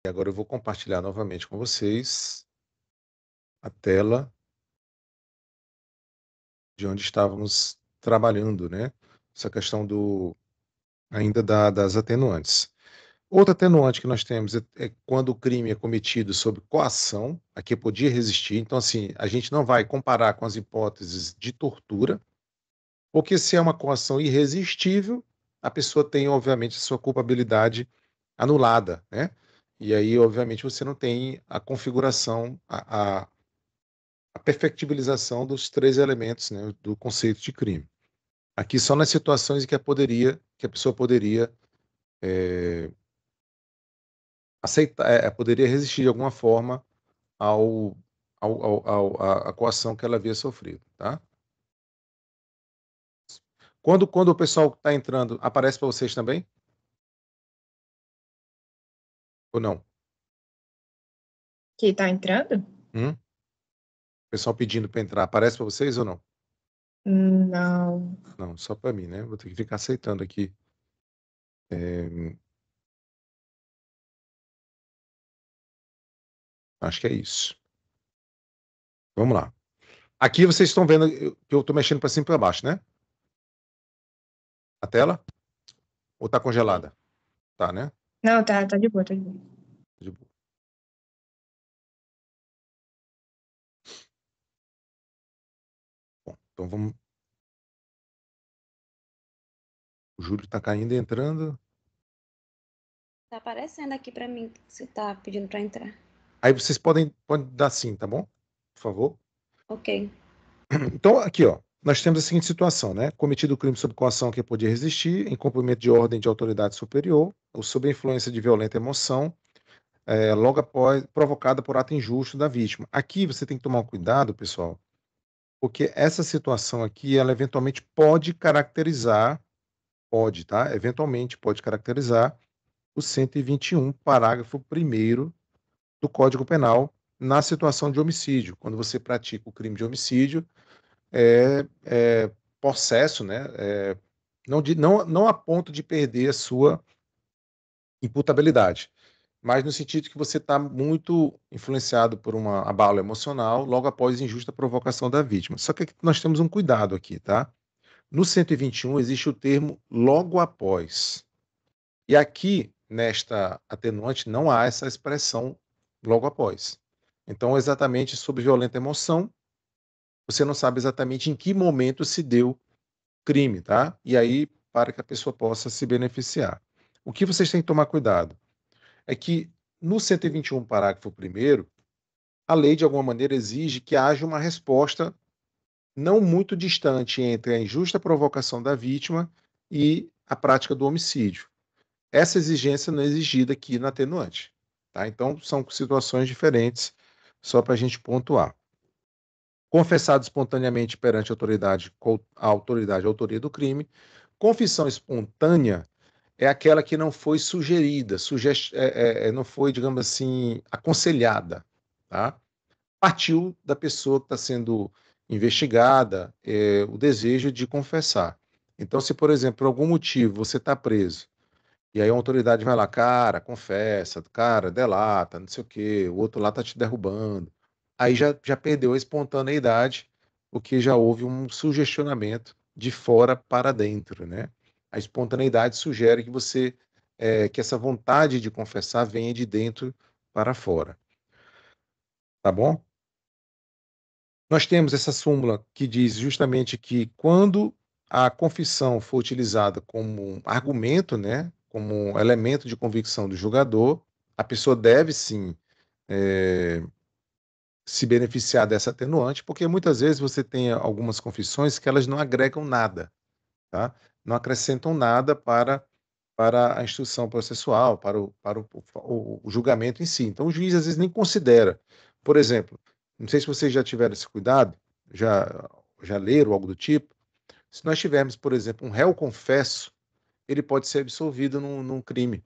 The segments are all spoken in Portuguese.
Agora eu vou compartilhar novamente com vocês a tela de onde estávamos trabalhando, né? Essa questão ainda das atenuantes. Outra atenuante que nós temos é quando o crime é cometido sob coação, a que podia resistir. Então, assim, a gente não vai comparar com as hipóteses de tortura, porque se é uma coação irresistível, a pessoa tem, obviamente, a sua culpabilidade anulada, né? E aí, obviamente, você não tem a configuração, a perfectibilização dos três elementos, né, do conceito de crime. Aqui só nas situações em que a pessoa poderia aceitar, poderia resistir de alguma forma ao, à coação que ela havia sofrido, tá? Quando o pessoal está entrando, aparece para vocês também? Ou não? Que tá entrando? O pessoal pedindo para entrar, aparece para vocês ou não? Não. Não, só para mim, né? Vou ter que ficar aceitando aqui. Acho que é isso. Vamos lá. Aqui vocês estão vendo que eu estou mexendo para cima e para baixo, né? A tela? Ou está congelada? Tá, né? Não, tá de boa, tá de boa. De boa. Bom, então vamos. O Júlio está caindo e entrando. Tá aparecendo aqui pra mim se tá pedindo pra entrar. Aí vocês podem dar sim, tá bom? Por favor. Ok. Então, aqui, ó, nós temos a seguinte situação, né? Cometido o crime sob coação que podia resistir, em cumprimento de ordem de autoridade superior, ou sob a influência de violenta emoção, logo após, provocada por ato injusto da vítima. Aqui você tem que tomar um cuidado, pessoal, porque essa situação aqui, ela eventualmente pode caracterizar, tá? Eventualmente pode caracterizar o 121, parágrafo 1º do Código Penal, na situação de homicídio. Quando você pratica o crime de homicídio, possesso, né? Não a ponto de perder a sua imputabilidade, mas no sentido que você está muito influenciado por uma abalo emocional logo após injusta provocação da vítima. Só que aqui nós temos um cuidado aqui, tá? No 121 existe o termo logo após. E aqui, nesta atenuante, não há essa expressão logo após. Então, exatamente sobre violenta emoção, você não sabe exatamente em que momento se deu crime, tá? E aí, para que a pessoa possa se beneficiar. O que vocês têm que tomar cuidado é que no 121, parágrafo 1º, a lei, de alguma maneira, exige que haja uma resposta não muito distante entre a injusta provocação da vítima e a prática do homicídio. Essa exigência não é exigida aqui na atenuante. Tá? Então, são situações diferentes, só para a gente pontuar. Confessado espontaneamente perante a autoria do crime. Confissão espontânea é aquela que não foi sugerida, não foi, digamos assim, aconselhada. Tá? Partiu da pessoa que está sendo investigada o desejo de confessar. Então, se, por exemplo, por algum motivo você está preso, e aí a autoridade vai lá, cara, confessa, cara, delata, não sei o quê, o outro lá tá te derrubando. Aí já perdeu a espontaneidade, porque já houve um sugestionamento de fora para dentro, né? A espontaneidade sugere que que essa vontade de confessar venha de dentro para fora. Tá bom? Nós temos essa súmula que diz justamente que quando a confissão for utilizada como argumento, né, como elemento de convicção do julgador, a pessoa deve sim se beneficiar dessa atenuante, porque muitas vezes você tem algumas confissões que elas não agregam nada, tá? Não acrescentam nada para a instrução processual, para o julgamento em si. Então, o juiz às vezes nem considera. Por exemplo, não sei se vocês já tiveram esse cuidado, já, já leram algo do tipo. Se nós tivermos, por exemplo, um réu confesso, ele pode ser absolvido num crime,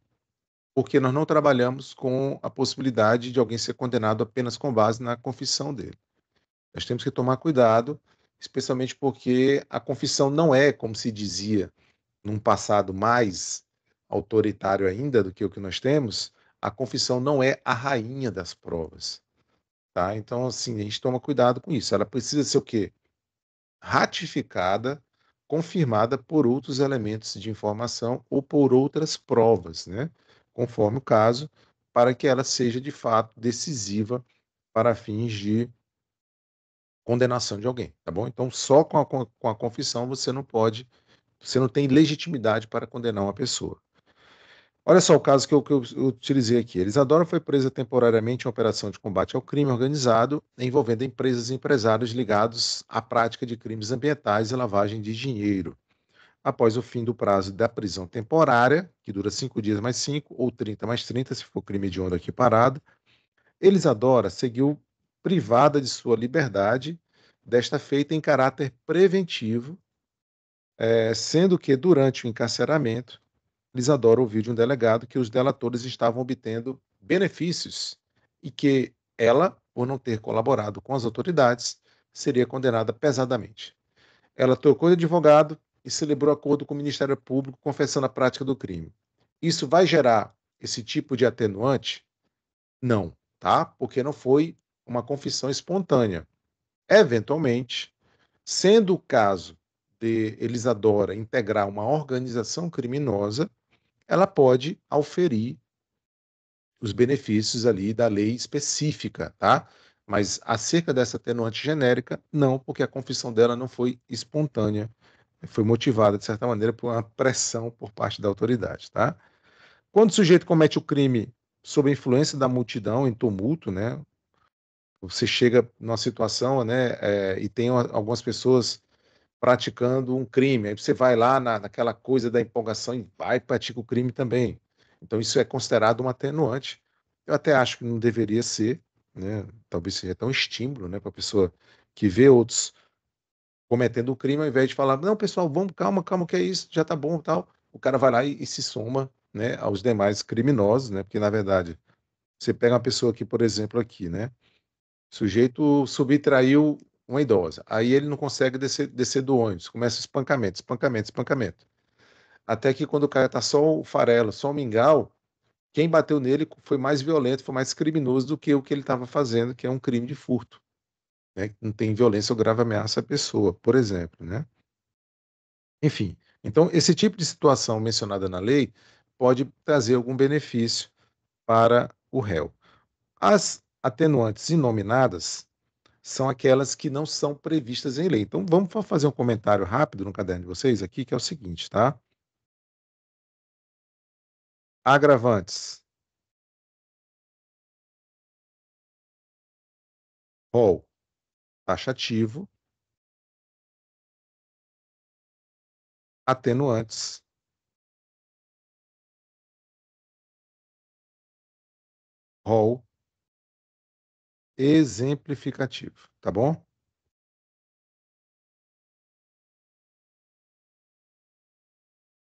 porque nós não trabalhamos com a possibilidade de alguém ser condenado apenas com base na confissão dele. Nós temos que tomar cuidado, especialmente porque a confissão não é, como se dizia num passado mais autoritário ainda do que o que nós temos, a confissão não é a rainha das provas, tá? Então, assim, a gente toma cuidado com isso. Ela precisa ser o quê? Ratificada, confirmada por outros elementos de informação ou por outras provas, né? Conforme o caso, para que ela seja de fato decisiva para fins de condenação de alguém, tá bom? Então, só com a confissão você não tem legitimidade para condenar uma pessoa. Olha só o caso que eu utilizei aqui. Elisadora foi presa temporariamente em uma operação de combate ao crime organizado envolvendo empresas e empresários ligados à prática de crimes ambientais e lavagem de dinheiro. Após o fim do prazo da prisão temporária, que dura 5 dias mais 5, ou 30 mais 30, se for crime hediondo aqui parado, Elisadora seguiu privada de sua liberdade, desta feita em caráter preventivo, sendo que durante o encarceramento Elisadora ouviu de um delegado que os delatores estavam obtendo benefícios e que ela, por não ter colaborado com as autoridades, seria condenada pesadamente. Ela trocou de advogado e celebrou acordo com o Ministério Público confessando a prática do crime. Isso vai gerar esse tipo de atenuante? Não, tá? Porque não foi uma confissão espontânea. Eventualmente, sendo o caso de Elisadora integrar uma organização criminosa, ela pode auferir os benefícios ali da lei específica, tá? Mas acerca dessa atenuante genérica, não, porque a confissão dela não foi espontânea, foi motivada, de certa maneira, por uma pressão por parte da autoridade, tá? Quando o sujeito comete o crime sob a influência da multidão, em tumulto, né? Você chega numa situação, né, e tem algumas pessoas praticando um crime. Aí você vai lá naquela coisa da empolgação e vai e pratica o crime também. Então, isso é considerado um atenuante. Eu até acho que não deveria ser, né? Talvez seja até um estímulo, né, para a pessoa que vê outros cometendo o crime, ao invés de falar, não, pessoal, vamos, calma, calma, que é isso, já tá bom, tal. O cara vai lá e se soma, né, aos demais criminosos, né? Porque, na verdade, você pega uma pessoa aqui, por exemplo, aqui, né? O sujeito subtraiu uma idosa. Aí ele não consegue descer do ônibus. Começa o espancamento, espancamento, espancamento. Até que quando o cara tá só o farelo, só o mingau, quem bateu nele foi mais violento, foi mais criminoso do que o que ele estava fazendo, que é um crime de furto, né? Não tem violência ou grave ameaça à pessoa, por exemplo, né? Enfim, então esse tipo de situação mencionada na lei pode trazer algum benefício para o réu. As atenuantes inominadas são aquelas que não são previstas em lei. Então, vamos fazer um comentário rápido no caderno de vocês aqui, que é o seguinte, tá? Agravantes. Rol taxativo. Atenuantes. Rol exemplificativo, tá bom?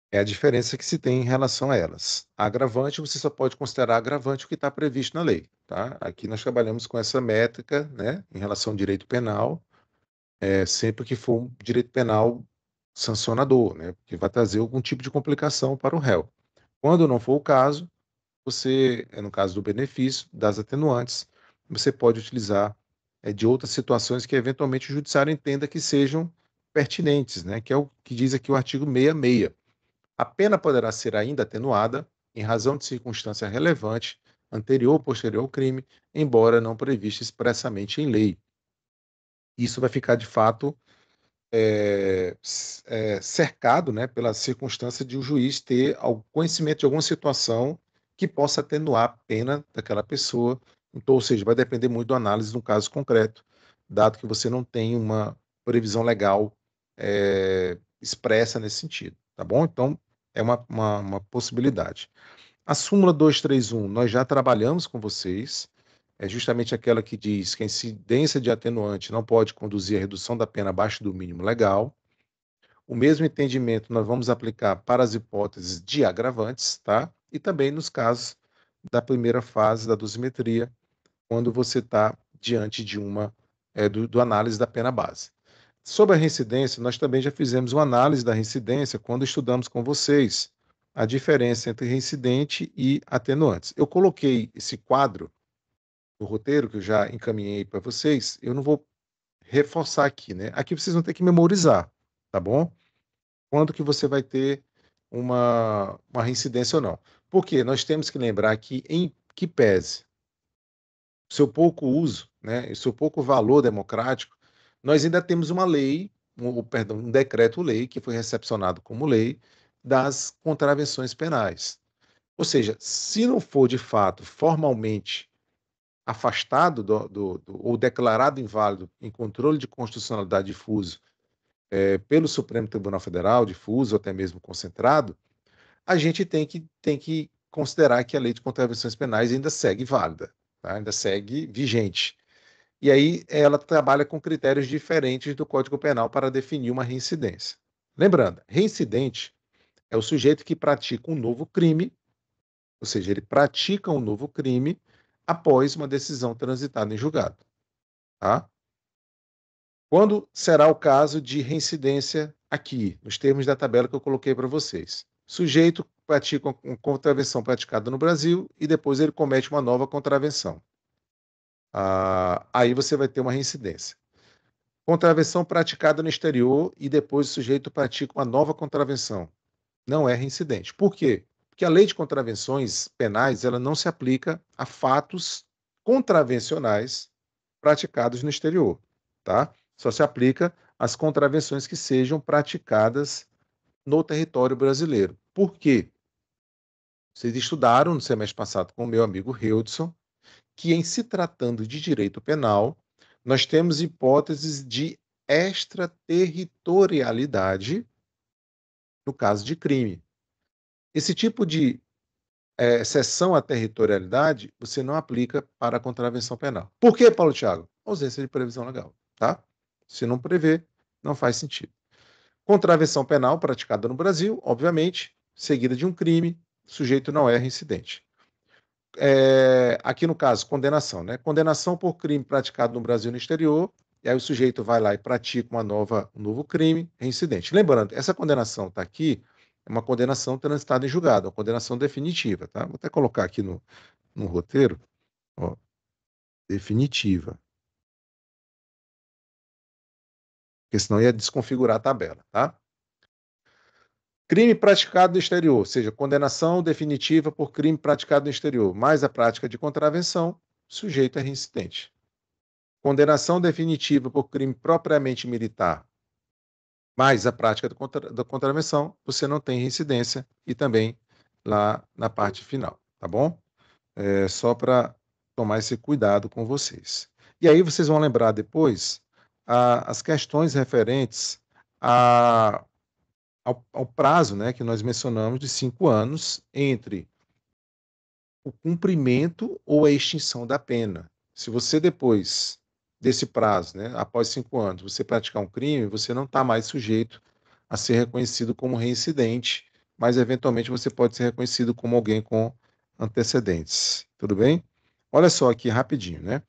É a diferença que se tem em relação a elas. Agravante, você só pode considerar agravante o que está previsto na lei, tá? Aqui nós trabalhamos com essa métrica, né, em relação ao direito penal, sempre que for um direito penal sancionador, né, que vai trazer algum tipo de complicação para o réu. Quando não for o caso, você, no caso do benefício, das atenuantes, você pode utilizar de outras situações que eventualmente o judiciário entenda que sejam pertinentes, né, que é o que diz aqui o artigo 66. A pena poderá ser ainda atenuada em razão de circunstância relevante anterior ou posterior ao crime, embora não prevista expressamente em lei. Isso vai ficar, de fato, cercado, né, pela circunstância de o juiz ter algum conhecimento de alguma situação que possa atenuar a pena daquela pessoa. Então, ou seja, vai depender muito da análise de um caso concreto, dado que você não tem uma previsão legal expressa nesse sentido, tá bom? Então, é uma possibilidade. A súmula 231, nós já trabalhamos com vocês, é justamente aquela que diz que a incidência de atenuante não pode conduzir à redução da pena abaixo do mínimo legal. O mesmo entendimento nós vamos aplicar para as hipóteses de agravantes, tá? E também nos casos da primeira fase da dosimetria, quando você está diante de do análise da pena base. Sobre a reincidência, nós também já fizemos uma análise da reincidência quando estudamos com vocês a diferença entre reincidente e atenuantes. Eu coloquei esse quadro no roteiro, que eu já encaminhei para vocês, eu não vou reforçar aqui, né? Aqui vocês vão ter que memorizar, tá bom? Quando que você vai ter uma reincidência ou não. Porque nós temos que lembrar que, em que pese o seu pouco uso, né, e o seu pouco valor democrático, nós ainda temos uma lei, perdão, um decreto-lei que foi recepcionado como lei das contravenções penais. Ou seja, se não for de fato formalmente afastado ou declarado inválido em controle de constitucionalidade difuso pelo Supremo Tribunal Federal, difuso ou até mesmo concentrado, a gente tem que considerar que a lei de contravenções penais ainda segue válida, tá? Ainda segue vigente. E aí ela trabalha com critérios diferentes do Código Penal para definir uma reincidência. Lembrando, reincidente é o sujeito que pratica um novo crime, ou seja, ele pratica um novo crime após uma decisão transitada em julgado. Tá? Quando será o caso de reincidência aqui, nos termos da tabela que eu coloquei para vocês? Sujeito pratica uma contravenção praticada no Brasil e depois ele comete uma nova contravenção. Aí você vai ter uma reincidência. Contravenção praticada no exterior e depois o sujeito pratica uma nova contravenção. Não é reincidente. Por quê? Porque a lei de contravenções penais ela não se aplica a fatos contravencionais praticados no exterior, tá? Só se aplica às contravenções que sejam praticadas no território brasileiro. Por quê? Vocês estudaram no semestre passado com o meu amigo Heudson que, em se tratando de direito penal, nós temos hipóteses de extraterritorialidade no caso de crime. Esse tipo de exceção à territorialidade você não aplica para a contravenção penal. Por quê, Paulo Thiago? Ausência de previsão legal, tá? Se não prevê, não faz sentido. Contravenção penal praticada no Brasil, obviamente, seguida de um crime, o sujeito não é reincidente. Aqui no caso, condenação, né? Condenação por crime praticado no Brasil e no exterior, e aí o sujeito vai lá e pratica um novo crime, reincidente. Lembrando, essa condenação está aqui, é uma condenação transitada em julgado, uma condenação definitiva, tá? Vou até colocar aqui no roteiro, ó, definitiva, porque senão ia desconfigurar a tabela, tá? Crime praticado no exterior, ou seja, condenação definitiva por crime praticado no exterior, mais a prática de contravenção, sujeito é reincidente. Condenação definitiva por crime propriamente militar, mais a prática da contravenção, você não tem reincidência e também lá na parte final, tá bom? Só para tomar esse cuidado com vocês. E aí vocês vão lembrar depois as questões referentes ao prazo, né, que nós mencionamos de 5 anos entre o cumprimento ou a extinção da pena. Se você depois desse prazo, né, após 5 anos, você praticar um crime, você não está mais sujeito a ser reconhecido como reincidente, mas eventualmente você pode ser reconhecido como alguém com antecedentes. Tudo bem? Olha só aqui rapidinho, né?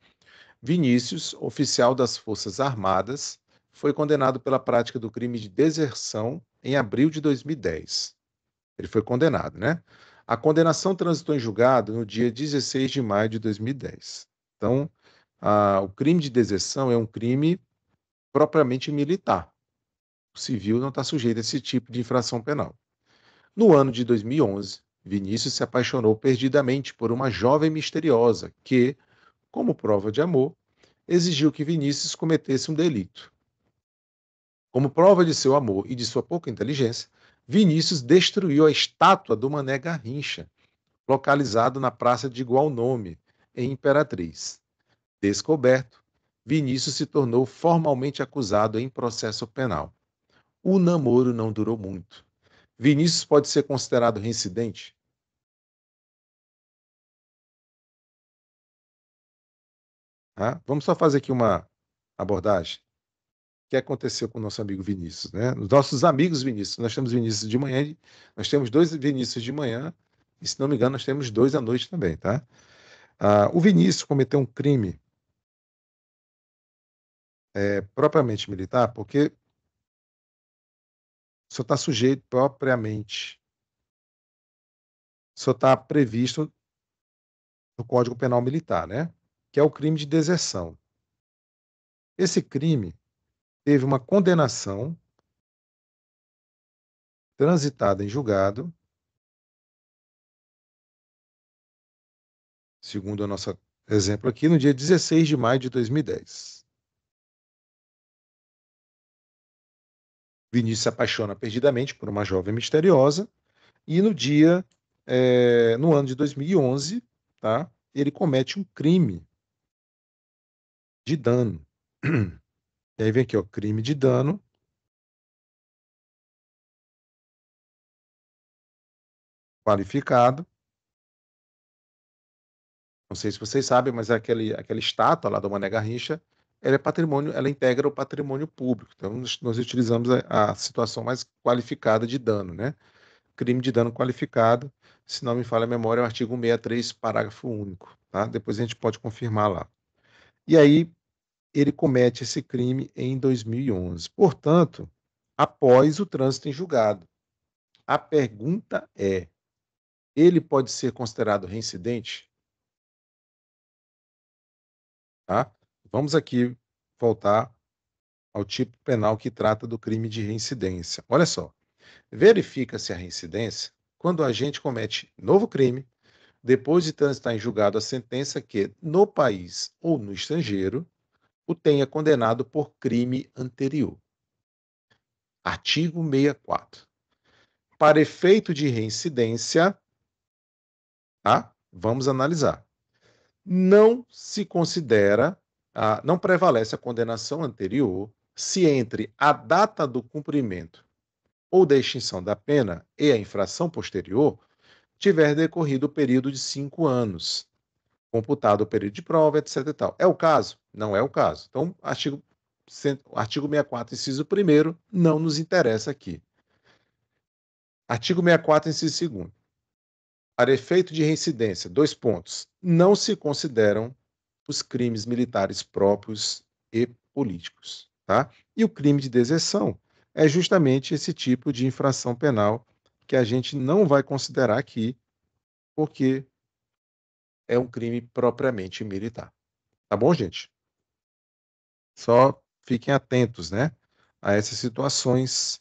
Vinícius, oficial das Forças Armadas, foi condenado pela prática do crime de deserção em abril de 2010. Ele foi condenado, né? A condenação transitou em julgado no dia 16 de maio de 2010. Então, o crime de deserção é um crime propriamente militar. O civil não está sujeito a esse tipo de infração penal. No ano de 2011, Vinícius se apaixonou perdidamente por uma jovem misteriosa que, como prova de amor, exigiu que Vinícius cometesse um delito. Como prova de seu amor e de sua pouca inteligência, Vinícius destruiu a estátua do Mané Garrincha, localizado na praça de igual nome, em Imperatriz. Descoberto, Vinícius se tornou formalmente acusado em processo penal. O namoro não durou muito. Vinícius pode ser considerado reincidente? Tá? Vamos só fazer aqui uma abordagem. O que aconteceu com o nosso amigo Vinícius, né? Os nossos amigos Vinícius, nós temos Vinícius de manhã, nós temos 2 Vinícius de manhã, e se não me engano, nós temos 2 à noite também, tá? O Vinícius cometeu um crime propriamente militar, porque só está sujeito propriamente só está previsto no Código Penal Militar, né? Que é o crime de deserção. Esse crime teve uma condenação transitada em julgado, segundo o nosso exemplo aqui, no dia 16 de maio de 2010. Vinícius se apaixona perdidamente por uma jovem misteriosa e no ano de 2011, tá, ele comete um crime de dano. E aí vem aqui, ó, crime de dano qualificado. Não sei se vocês sabem, mas aquela estátua lá do Mané Garrincha, ela é patrimônio, ela integra o patrimônio público. Então, nós utilizamos a situação mais qualificada de dano, né? Crime de dano qualificado, se não me falha a memória, é o artigo 163, parágrafo único, tá? Depois a gente pode confirmar lá. E aí, ele comete esse crime em 2011. Portanto, após o trânsito em julgado. A pergunta é: ele pode ser considerado reincidente? Tá? Vamos aqui voltar ao tipo penal que trata do crime de reincidência. Olha só, verifica-se a reincidência quando o agente comete novo crime, depois de transitar em julgado a sentença que, no país ou no estrangeiro, o tenha condenado por crime anterior. Artigo 64. Para efeito de reincidência, tá? Vamos analisar. Não se considera, não prevalece a condenação anterior se entre a data do cumprimento ou da extinção da pena e a infração posterior tiver decorrido o período de 5 anos, computado o período de prova, etc. E tal. É o caso? Não é o caso. Então, artigo 64, inciso 1º, não nos interessa aqui. Artigo 64, inciso 2º. Para efeito de reincidência, 2 pontos. Não se consideram os crimes militares próprios e políticos, tá? E o crime de deserção é justamente esse tipo de infração penal que a gente não vai considerar aqui, porque é um crime propriamente militar. Tá bom, gente? Só fiquem atentos, né, a essas situações.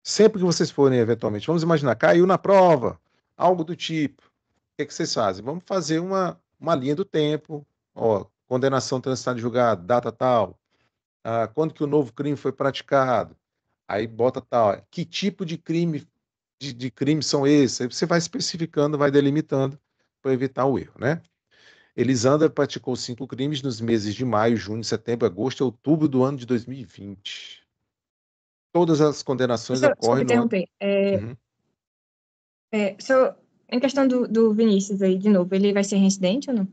Sempre que vocês forem, eventualmente, vamos imaginar, caiu na prova, algo do tipo. O que é que vocês fazem? Vamos fazer uma linha do tempo, ó, condenação transitada de julgado, data tal, quando que o novo crime foi praticado, aí bota tal, que tipo de crime são esses? Aí você vai especificando, vai delimitando para evitar o erro, né? Elisandra praticou 5 crimes nos meses de maio, junho, setembro, agosto e outubro do ano de 2020. Todas as condenações Desculpa ocorrem no ano. interromper. Uhum. Em questão do Vinícius aí, de novo, ele vai ser reincidente ou não?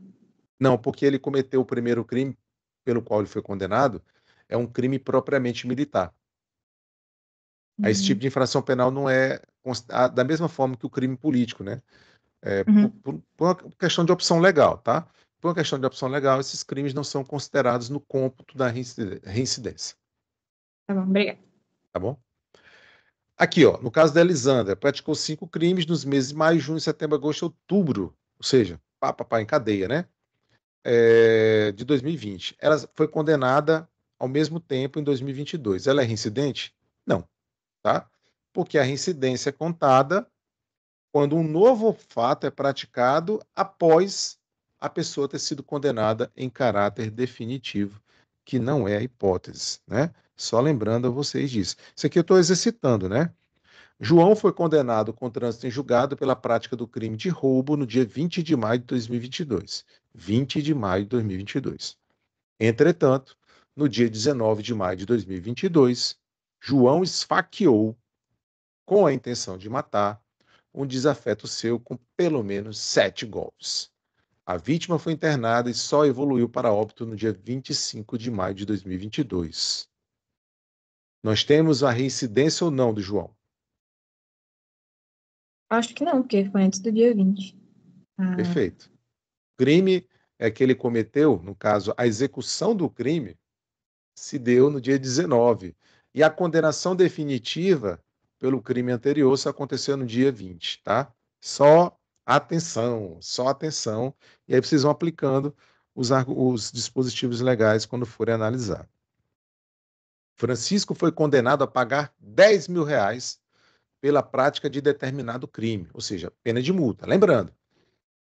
Não, porque ele cometeu o primeiro crime pelo qual ele foi condenado, é um crime propriamente militar. Esse tipo de infração penal não é da mesma forma que o crime político, né? Por uma questão de opção legal, tá? Por uma questão de opção legal, esses crimes não são considerados no cômputo da reincidência. Tá bom, obrigada. Tá bom? Aqui, ó, no caso da Elisandra, praticou 5 crimes nos meses de maio, junho, setembro, agosto e outubro, ou seja, em cadeia, né? De 2020. Ela foi condenada ao mesmo tempo em 2022. Ela é reincidente? Não, tá? Porque a reincidência é contada quando um novo fato é praticado após a pessoa ter sido condenada em caráter definitivo, que não é a hipótese, né? Só lembrando a vocês disso. Isso aqui eu estou exercitando, né? João foi condenado com trânsito em julgado pela prática do crime de roubo no dia 20 de maio de 2022. 20 de maio de 2022. Entretanto, no dia 19 de maio de 2022, João esfaqueou, com a intenção de matar, um desafeto seu com pelo menos 7 golpes. A vítima foi internada e só evoluiu para óbito no dia 25 de maio de 2022. Nós temos a reincidência ou não do João? Acho que não, porque foi antes do dia 20. Perfeito. O crime é que ele cometeu, no caso, a execução do crime, se deu no dia 19. E a condenação definitiva pelo crime anterior só aconteceu no dia 20, tá? Só Atenção, só atenção. E aí vocês vão aplicando os dispositivos legais quando forem analisar. Francisco foi condenado a pagar R$ 10.000 pela prática de determinado crime, ou seja, pena de multa. Lembrando,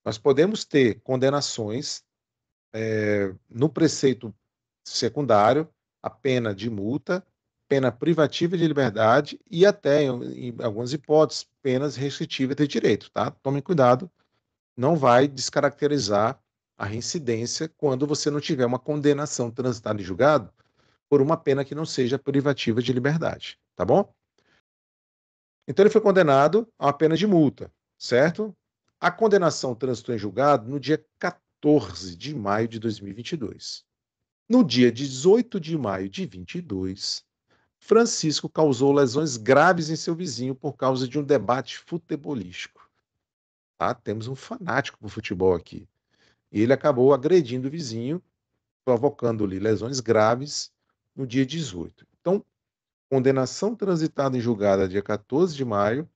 nós podemos ter condenações no preceito secundário, a pena de multa, pena privativa de liberdade e até, em algumas hipóteses, penas restritivas de direito, tá? Tomem cuidado, não vai descaracterizar a reincidência quando você não tiver uma condenação transitada em julgado por uma pena que não seja privativa de liberdade, tá bom? Então ele foi condenado a uma pena de multa, certo? A condenação transitou em julgado no dia 14 de maio de 2022. No dia 18 de maio de 22, Francisco causou lesões graves em seu vizinho por causa de um debate futebolístico. Tá? Temos um fanático por futebol aqui. E ele acabou agredindo o vizinho, provocando-lhe lesões graves no dia 18. Então, condenação transitada em julgada dia 14 de maio,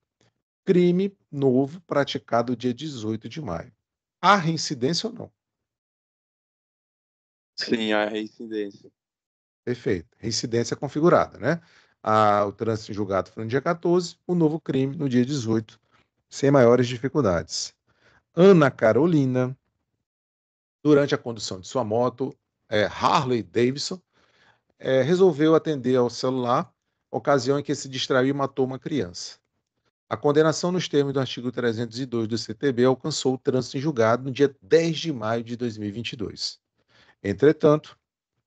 crime novo praticado dia 18 de maio. Há reincidência ou não? Sim, a reincidência. Perfeito. Reincidência configurada, né? O trânsito em julgado foi no dia 14, o novo crime no dia 18, sem maiores dificuldades. Ana Carolina, durante a condução de sua moto, Harley Davidson, resolveu atender ao celular, ocasião em que se distraiu e matou uma criança. A condenação nos termos do artigo 302 do CTB alcançou o trânsito em julgado no dia 10 de maio de 2022. Entretanto,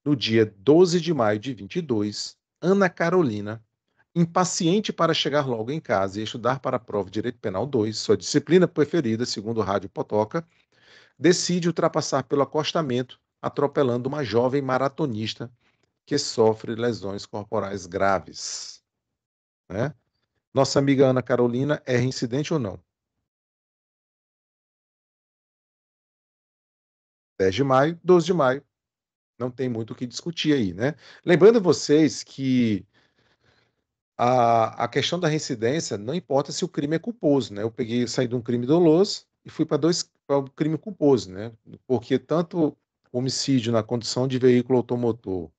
no dia 12 de maio de 22, Ana Carolina, impaciente para chegar logo em casa e estudar para a prova de Direito Penal 2, sua disciplina preferida, segundo o Rádio Potoca, decide ultrapassar pelo acostamento, atropelando uma jovem maratonista que sofre lesões corporais graves. Né? Nossa amiga Ana Carolina é reincidente ou não? 10 de maio, 12 de maio. Não tem muito o que discutir aí, né? Lembrando vocês que a questão da reincidência não importa se o crime é culposo, né? Eu saí de um crime doloso e fui para o crime culposo, né? Porque tanto homicídio na condição de veículo automotor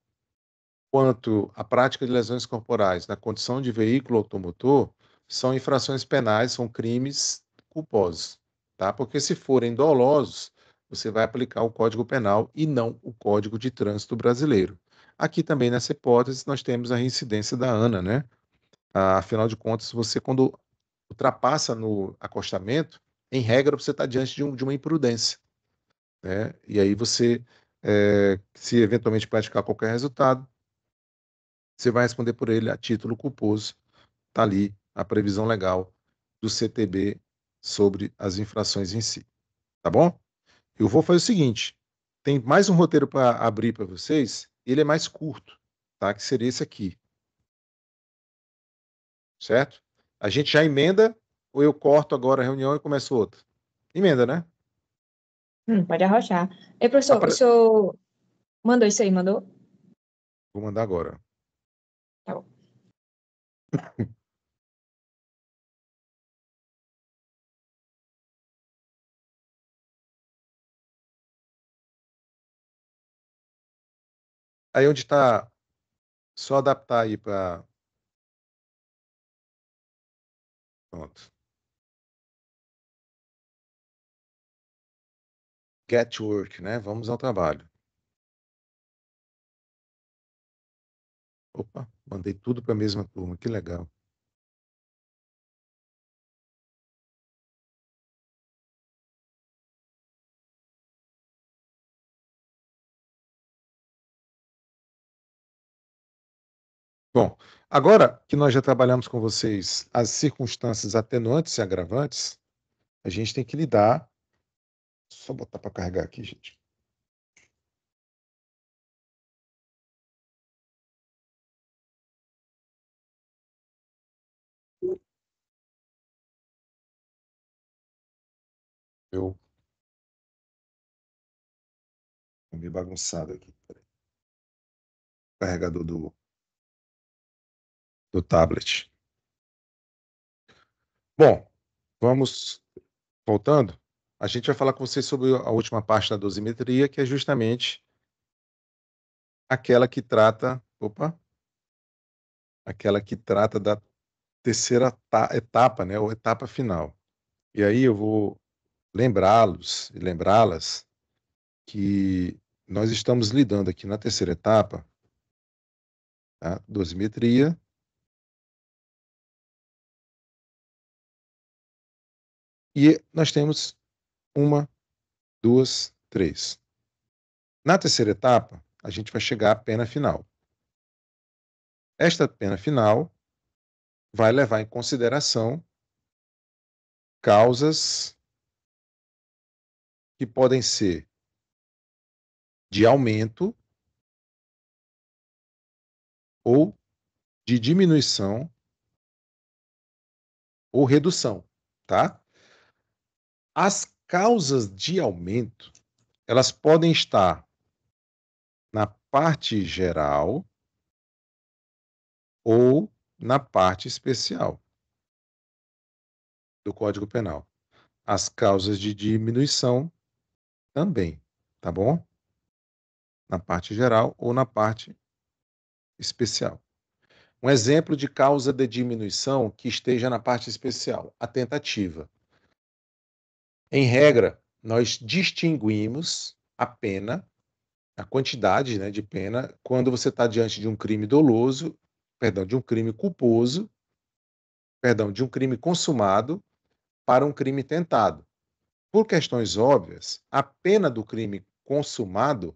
quanto a prática de lesões corporais na condição de veículo automotor são infrações penais, são crimes culposos, tá? Porque se forem dolosos, você vai aplicar o Código Penal e não o Código de Trânsito brasileiro. Aqui também nessa hipótese nós temos a reincidência da Ana, né? Afinal de contas, você quando ultrapassa no acostamento, em regra você está diante de uma imprudência, né? E aí você, se eventualmente praticar qualquer resultado, você vai responder por ele a título culposo. Está ali a previsão legal do CTB sobre as infrações em si. Tá bom? Eu vou fazer o seguinte: tem mais um roteiro para abrir para vocês, ele é mais curto, tá? Que seria esse aqui. Certo? A gente já emenda ou eu corto agora a reunião e começo outra? Emenda, né? Pode arrochar. Ei, professor, o senhor mandou isso aí, mandou? Vou mandar agora. Tá bom. Aí onde está, só adaptar aí para. Pronto. Get to work, né? Vamos ao trabalho. Opa, mandei tudo para a mesma turma, que legal. Bom, agora que nós já trabalhamos com vocês as circunstâncias atenuantes e agravantes, a gente tem que lidar. Só botar para carregar aqui, gente. Eu tô meio bagunçado aqui. Peraí. Carregador do tablet. Bom, vamos voltando, a gente vai falar com vocês sobre a última parte da dosimetria, que é justamente aquela que trata, aquela que trata da terceira etapa, né, ou etapa final. E aí eu vou lembrá-los e lembrá-las que nós estamos lidando aqui na terceira etapa, tá? Dosimetria, e nós temos uma, duas, três. Na terceira etapa, a gente vai chegar à pena final. Esta pena final vai levar em consideração causas que podem ser de aumento ou de diminuição ou redução, tá? As causas de aumento, elas podem estar na parte geral ou na parte especial do Código Penal. As causas de diminuição também, tá bom? Na parte geral ou na parte especial. Um exemplo de causa de diminuição que esteja na parte especial, a tentativa. Em regra, nós distinguimos a pena, a quantidade, né, de pena, quando você está diante de um crime doloso, perdão, de um crime culposo, perdão, de um crime consumado para um crime tentado. Por questões óbvias, a pena do crime consumado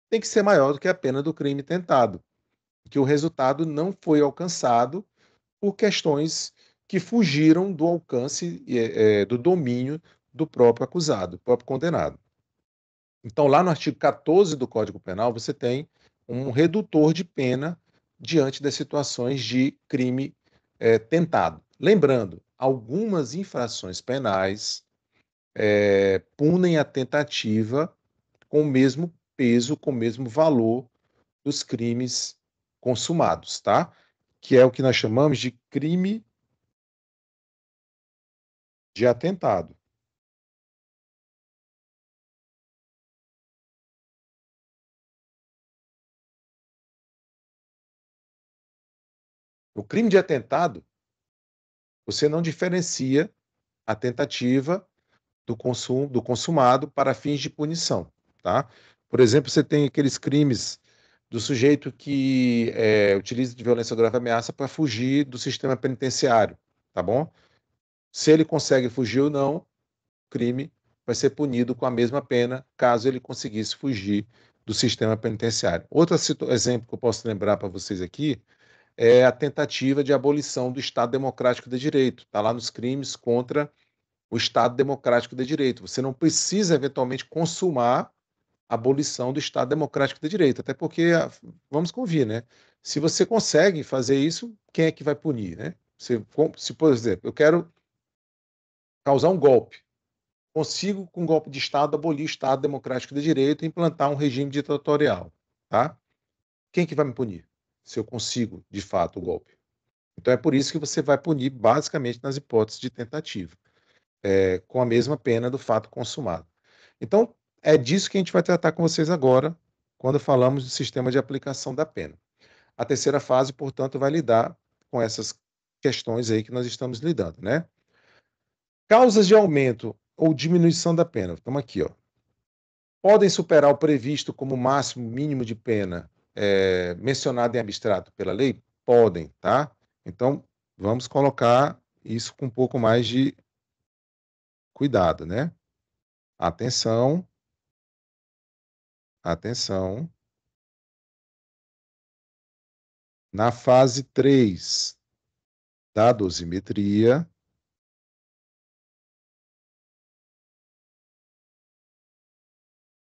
tem que ser maior do que a pena do crime tentado, que o resultado não foi alcançado por questões que fugiram do alcance, do domínio do próprio acusado, do próprio condenado. Então, lá no artigo 14 do Código Penal, você tem um redutor de pena diante das situações de crime tentado. Lembrando, algumas infrações penais punem a tentativa com o mesmo peso, com o mesmo valor dos crimes consumados, tá? Que é o que nós chamamos de crime de atentado. No crime de atentado, você não diferencia a tentativa do consumado para fins de punição, tá? Por exemplo, você tem aqueles crimes do sujeito que utiliza de violência grave e ameaça para fugir do sistema penitenciário, tá bom? Se ele consegue fugir ou não, o crime vai ser punido com a mesma pena caso ele conseguisse fugir do sistema penitenciário. Outro exemplo que eu posso lembrar para vocês aqui é a tentativa de abolição do Estado Democrático de Direito. Está lá nos crimes contra o Estado Democrático de Direito. Você não precisa, eventualmente, consumar a abolição do Estado Democrático de Direito, até porque, vamos convir, né? Se você consegue fazer isso, quem é que vai punir, né? Se, por exemplo, eu quero causar um golpe, consigo, com um golpe de Estado, abolir o Estado Democrático de Direito e implantar um regime ditatorial, tá? Quem é que vai me punir se eu consigo, de fato, o golpe? Então é por isso que você vai punir basicamente nas hipóteses de tentativa, com a mesma pena do fato consumado. Então é disso que a gente vai tratar com vocês agora, quando falamos do sistema de aplicação da pena. A terceira fase, portanto, vai lidar com essas questões aí que nós estamos lidando, né? Causas de aumento ou diminuição da pena. Estamos aqui, ó. Podem superar o previsto como máximo mínimo de pena mencionado em abstrato pela lei? Podem, tá? Então, vamos colocar isso com um pouco mais de cuidado, né? Atenção, atenção. Na fase 3 da dosimetria,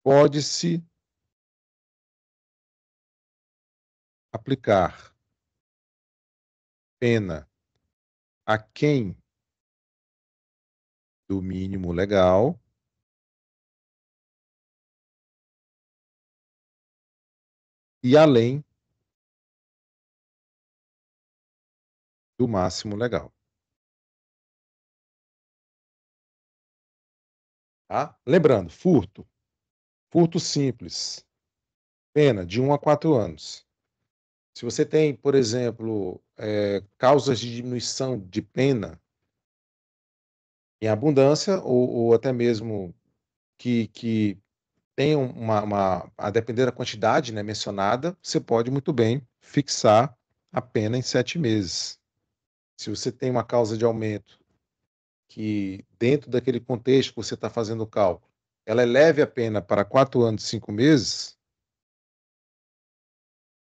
pode-se aplicar pena aquém do mínimo legal e além do máximo legal. Tá? Lembrando, furto simples, pena de 1 a 4 anos. Se você tem, por exemplo, causas de diminuição de pena em abundância, ou até mesmo que tenham a depender da quantidade, né, mencionada, você pode muito bem fixar a pena em 7 meses. Se você tem uma causa de aumento que, dentro daquele contexto que você está fazendo o cálculo, ela eleve a pena para 4 anos e 5 meses,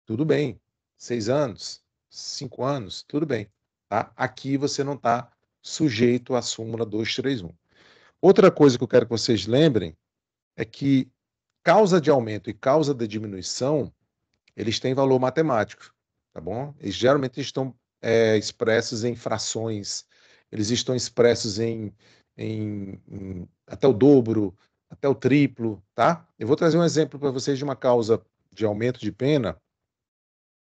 tudo bem. 6 anos, 5 anos, tudo bem. Tá? Aqui você não está sujeito à súmula 231. Outra coisa que eu quero que vocês lembrem é que causa de aumento e causa de diminuição, eles têm valor matemático, tá bom? Eles geralmente estão expressos em frações, eles estão expressos em até o dobro, até o triplo, tá? Eu vou trazer um exemplo para vocês de uma causa de aumento de pena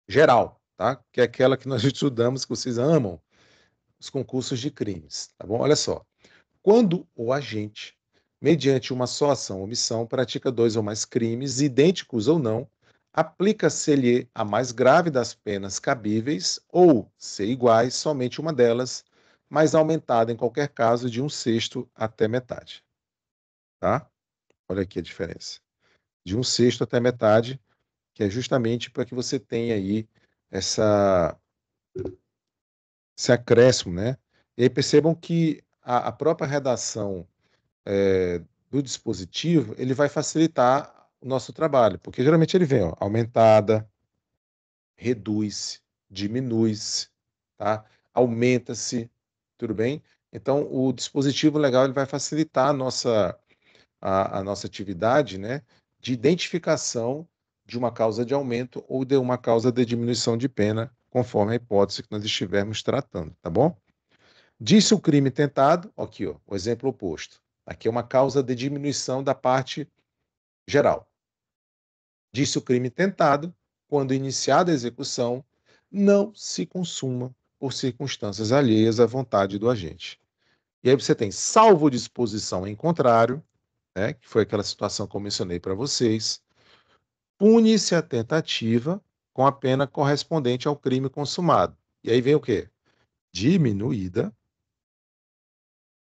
geral, tá? Que é aquela que nós estudamos, que vocês amam, os concursos de crimes, tá bom? Olha só. Quando o agente, mediante uma só ação ou omissão, pratica 2 ou mais crimes, idênticos ou não, aplica-se-lhe a mais grave das penas cabíveis, ou, se iguais, somente uma delas, mas aumentada em qualquer caso de 1/6 até metade. Tá? Olha aqui a diferença. De 1/6 até metade, que é justamente para que você tenha aí esse acréscimo, né? E aí percebam que a própria redação do dispositivo, ele vai facilitar o nosso trabalho, porque geralmente ele vem, ó, aumentada, reduz, diminui-se, tá? Aumenta-se, tudo bem? Então, o dispositivo legal ele vai facilitar a nossa atividade, né, de identificação de uma causa de aumento ou de uma causa de diminuição de pena, conforme a hipótese que nós estivermos tratando, tá bom? Disse o crime tentado, aqui, ó, o exemplo oposto. Aqui é uma causa de diminuição da parte geral. Disse o crime tentado, quando iniciada a execução, não se consuma por circunstâncias alheias à vontade do agente. E aí você tem salvo disposição em contrário, né, que foi aquela situação que eu mencionei para vocês, pune-se a tentativa com a pena correspondente ao crime consumado. E aí vem o quê? Diminuída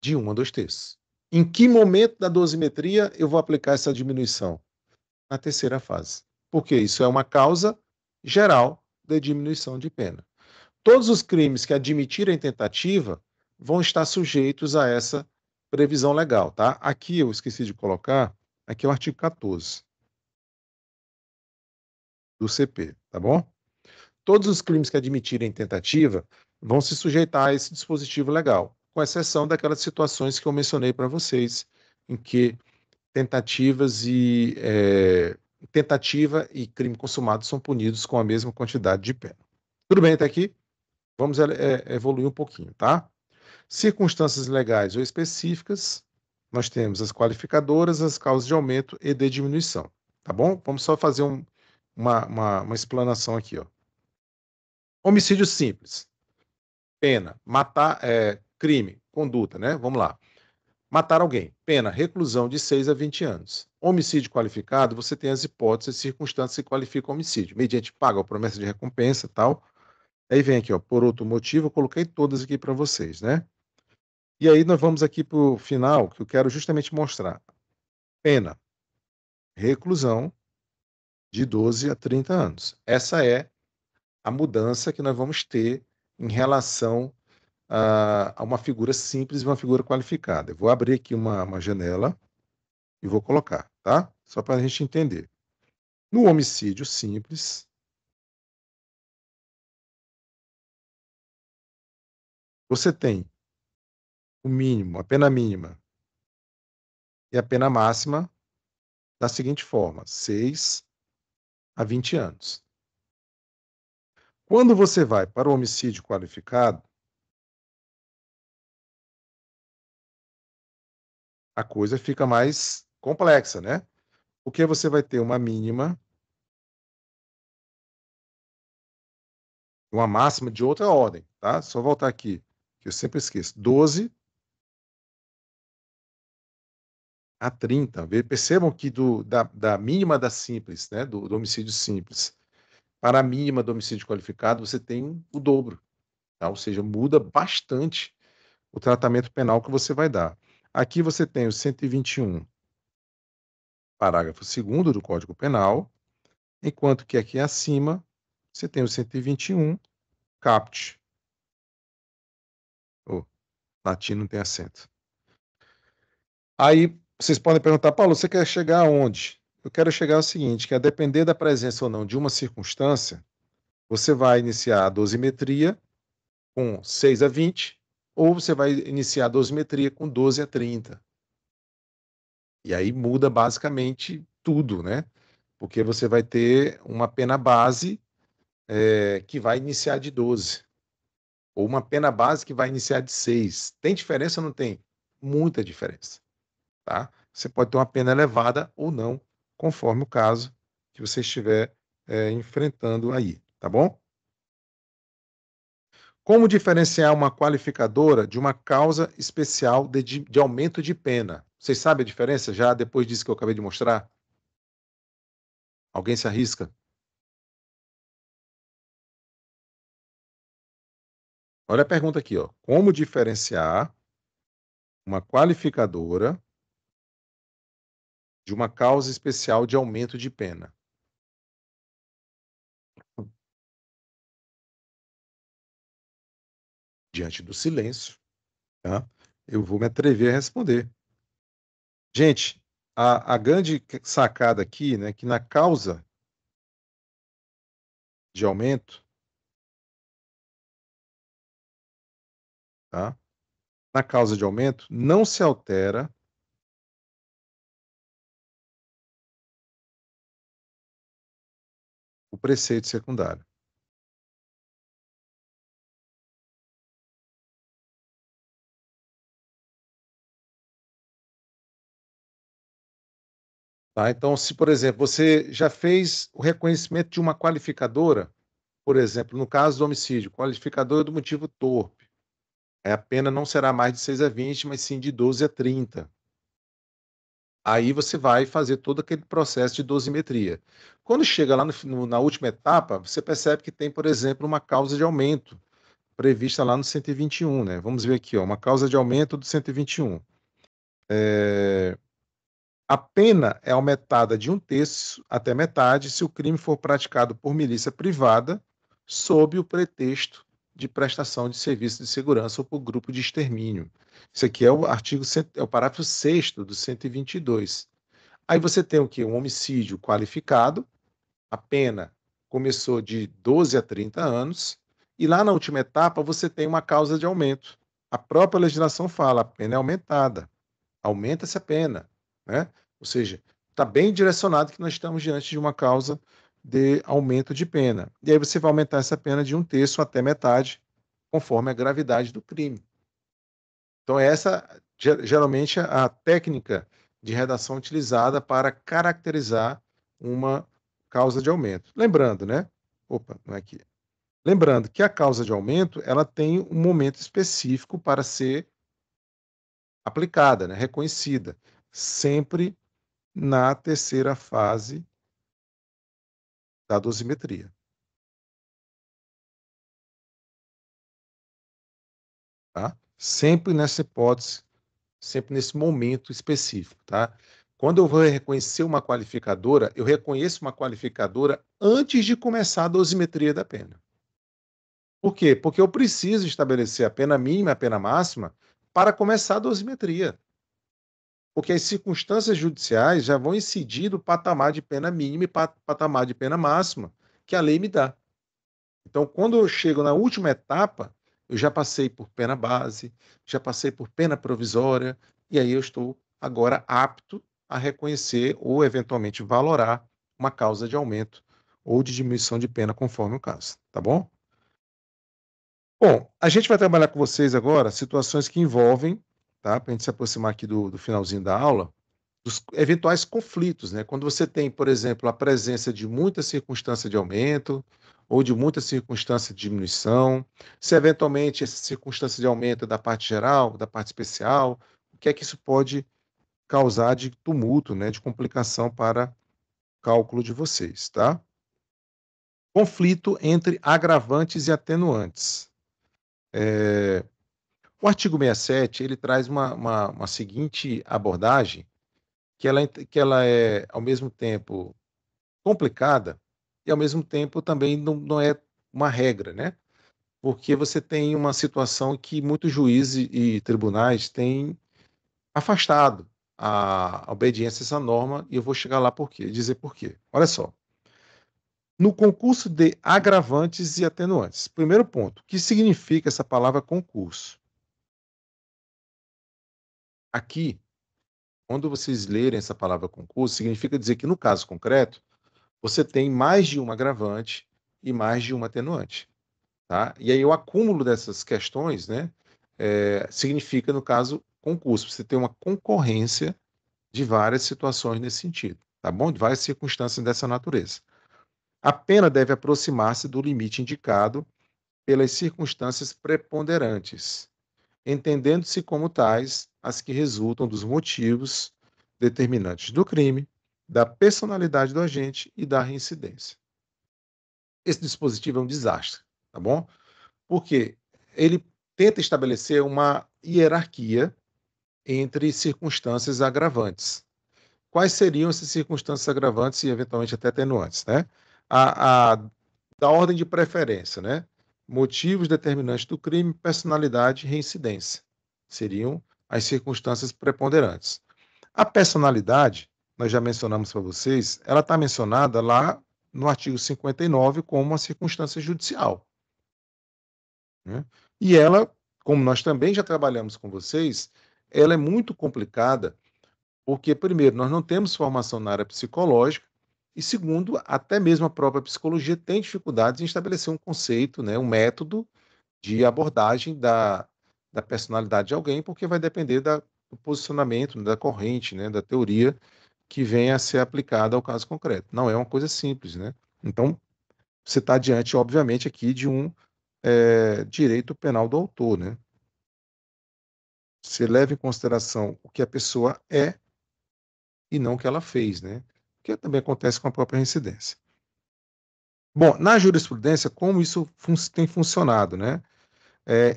de 1 a 2/3. Em que momento da dosimetria eu vou aplicar essa diminuição? Na terceira fase. Porque isso é uma causa geral de diminuição de pena. Todos os crimes que admitirem tentativa vão estar sujeitos a essa previsão legal, tá? Aqui eu esqueci de colocar, aqui é o artigo 14 do CP, tá bom? Todos os crimes que admitirem tentativa vão se sujeitar a esse dispositivo legal, com exceção daquelas situações que eu mencionei para vocês, em que tentativa e crime consumado são punidos com a mesma quantidade de pena. Tudo bem até aqui? Vamos evoluir um pouquinho, tá? Circunstâncias legais ou específicas, nós temos as qualificadoras, as causas de aumento e de diminuição, tá bom? Vamos só fazer uma explanação aqui, ó. Homicídio simples, pena, matar, crime, conduta, né? Vamos lá. Matar alguém, pena, reclusão de 6 a 20 anos. Homicídio qualificado, você tem as hipóteses e circunstâncias que qualificam homicídio, mediante paga ou promessa de recompensa e tal. Aí vem aqui, ó, por outro motivo, eu coloquei todas aqui para vocês, né? E aí nós vamos aqui para o final, que eu quero justamente mostrar. Pena, reclusão de 12 a 30 anos. Essa é a mudança que nós vamos ter em relação a uma figura simples e uma figura qualificada. Eu vou abrir aqui uma janela e vou colocar, tá? Só para a gente entender. No homicídio simples, você tem o mínimo, a pena mínima e a pena máxima da seguinte forma: 6 a 20 anos. Quando você vai para o homicídio qualificado, a coisa fica mais complexa, né? Porque você vai ter uma mínima, uma máxima de outra ordem, tá? Só voltar aqui, que eu sempre esqueço. 12 a 30. Percebam que da mínima da simples, né, do homicídio simples, para a mínima do homicídio qualificado, você tem o dobro. Tá? Ou seja, muda bastante o tratamento penal que você vai dar. Aqui você tem o 121, parágrafo 2º do Código Penal, enquanto que aqui acima você tem o 121, caput. Latim não tem acento. Aí vocês podem perguntar, Paulo, você quer chegar aonde? Eu quero chegar ao seguinte, que a depender da presença ou não de uma circunstância, você vai iniciar a dosimetria com 6 a 20, ou você vai iniciar a dosimetria com 12 a 30. E aí muda basicamente tudo, né? Porque você vai ter uma pena base que vai iniciar de 12, ou uma pena base que vai iniciar de 6. Tem diferença ou não tem? Muita diferença. Tá? Você pode ter uma pena elevada ou não, conforme o caso que você estiver enfrentando aí, tá bom? Como diferenciar uma qualificadora de uma causa especial de aumento de pena? Vocês sabem a diferença já depois disso que eu acabei de mostrar? Alguém se arrisca? Olha a pergunta aqui, ó. Como diferenciar uma qualificadora de uma causa especial de aumento de pena? Diante do silêncio, tá? Eu vou me atrever a responder. Gente, a grande sacada aqui, né, que na causa de aumento, tá? Na causa de aumento, não se altera o preceito secundário. Tá? Então, se, por exemplo, você já fez o reconhecimento de uma qualificadora, por exemplo, no caso do homicídio, qualificadora do motivo torpe, a pena não será mais de 6 a 20, mas sim de 12 a 30. Aí você vai fazer todo aquele processo de dosimetria. Quando chega lá na última etapa, você percebe que tem, por exemplo, uma causa de aumento prevista lá no 121, né? Vamos ver aqui, ó, uma causa de aumento do 121. A pena é aumentada de 1/3 até metade se o crime for praticado por milícia privada sob o pretexto de prestação de serviço de segurança ou por grupo de extermínio. Isso aqui é o artigo, é o parágrafo 6º do 122. Aí você tem o quê? Um homicídio qualificado, a pena começou de 12 a 30 anos, e lá na última etapa você tem uma causa de aumento. A própria legislação fala, a pena é aumentada, aumenta-se a pena, né? Ou seja, está bem direcionado que nós estamos diante de uma causa de aumento de pena. E aí você vai aumentar essa pena de 1/3 até metade, conforme a gravidade do crime. Então essa, geralmente, a técnica de redação utilizada para caracterizar uma causa de aumento. Lembrando, né? Opa, não é aqui. Lembrando que a causa de aumento, ela tem um momento específico para ser aplicada, né? Reconhecida, sempre na terceira fase da dosimetria. Tá? Sempre nessa hipótese, sempre nesse momento específico, tá? Quando eu vou reconhecer uma qualificadora, eu reconheço uma qualificadora antes de começar a dosimetria da pena. Por quê? Porque eu preciso estabelecer a pena mínima e a pena máxima para começar a dosimetria. Porque as circunstâncias judiciais já vão incidir no patamar de pena mínima e patamar de pena máxima que a lei me dá. Então, quando eu chego na última etapa, eu já passei por pena base, já passei por pena provisória, e aí eu estou agora apto a reconhecer ou, eventualmente, valorar uma causa de aumento ou de diminuição de pena, conforme o caso. Tá bom? Bom, a gente vai trabalhar com vocês agora situações que envolvem, tá? Para a gente se aproximar aqui do finalzinho da aula, dos eventuais conflitos, né? Quando você tem, por exemplo, a presença de muita circunstância de aumento ou de muita circunstância de diminuição, se eventualmente essa circunstância de aumento é da parte geral, da parte especial, o que é que isso pode causar de tumulto, né, de complicação para o cálculo de vocês, tá? Conflito entre agravantes e atenuantes. O artigo 67, ele traz uma seguinte abordagem, que ela é, ao mesmo tempo, complicada e, ao mesmo tempo, também não é uma regra, né? Porque você tem uma situação que muitos juízes e tribunais têm afastado a obediência a essa norma, e eu vou chegar lá dizer por quê. Olha só. No concurso de agravantes e atenuantes. Primeiro ponto, o que significa essa palavra concurso? Aqui, quando vocês lerem essa palavra concurso, significa dizer que, no caso concreto, você tem mais de um agravante e mais de um atenuante. Tá? E aí o acúmulo dessas questões, né, significa, no caso, concurso. Você tem uma concorrência de várias situações nesse sentido, tá bom? De várias circunstâncias dessa natureza. A pena deve aproximar-se do limite indicado pelas circunstâncias preponderantes, entendendo-se como tais as que resultam dos motivos determinantes do crime, da personalidade do agente e da reincidência. Esse dispositivo é um desastre, tá bom? Porque ele tenta estabelecer uma hierarquia entre circunstâncias agravantes. Quais seriam essas circunstâncias agravantes e, eventualmente, até atenuantes, né? Da ordem de preferência, né? Motivos determinantes do crime, personalidade e reincidência. Seriam as circunstâncias preponderantes. A personalidade, nós já mencionamos para vocês, ela está mencionada lá no artigo 59 como uma circunstância judicial, né? E ela, como nós também já trabalhamos com vocês, ela é muito complicada porque, primeiro, nós não temos formação na área psicológica e, segundo, até mesmo a própria psicologia tem dificuldades em estabelecer um conceito, né, um método de abordagem da personalidade de alguém, porque vai depender do posicionamento, da corrente, né, da teoria que venha a ser aplicada ao caso concreto. Não é uma coisa simples, né? Então, você está diante, obviamente, aqui de um direito penal do autor, né? Você leva em consideração o que a pessoa é e não o que ela fez, né? Que também acontece com a própria reincidência. Bom, na jurisprudência, como isso tem funcionado, né?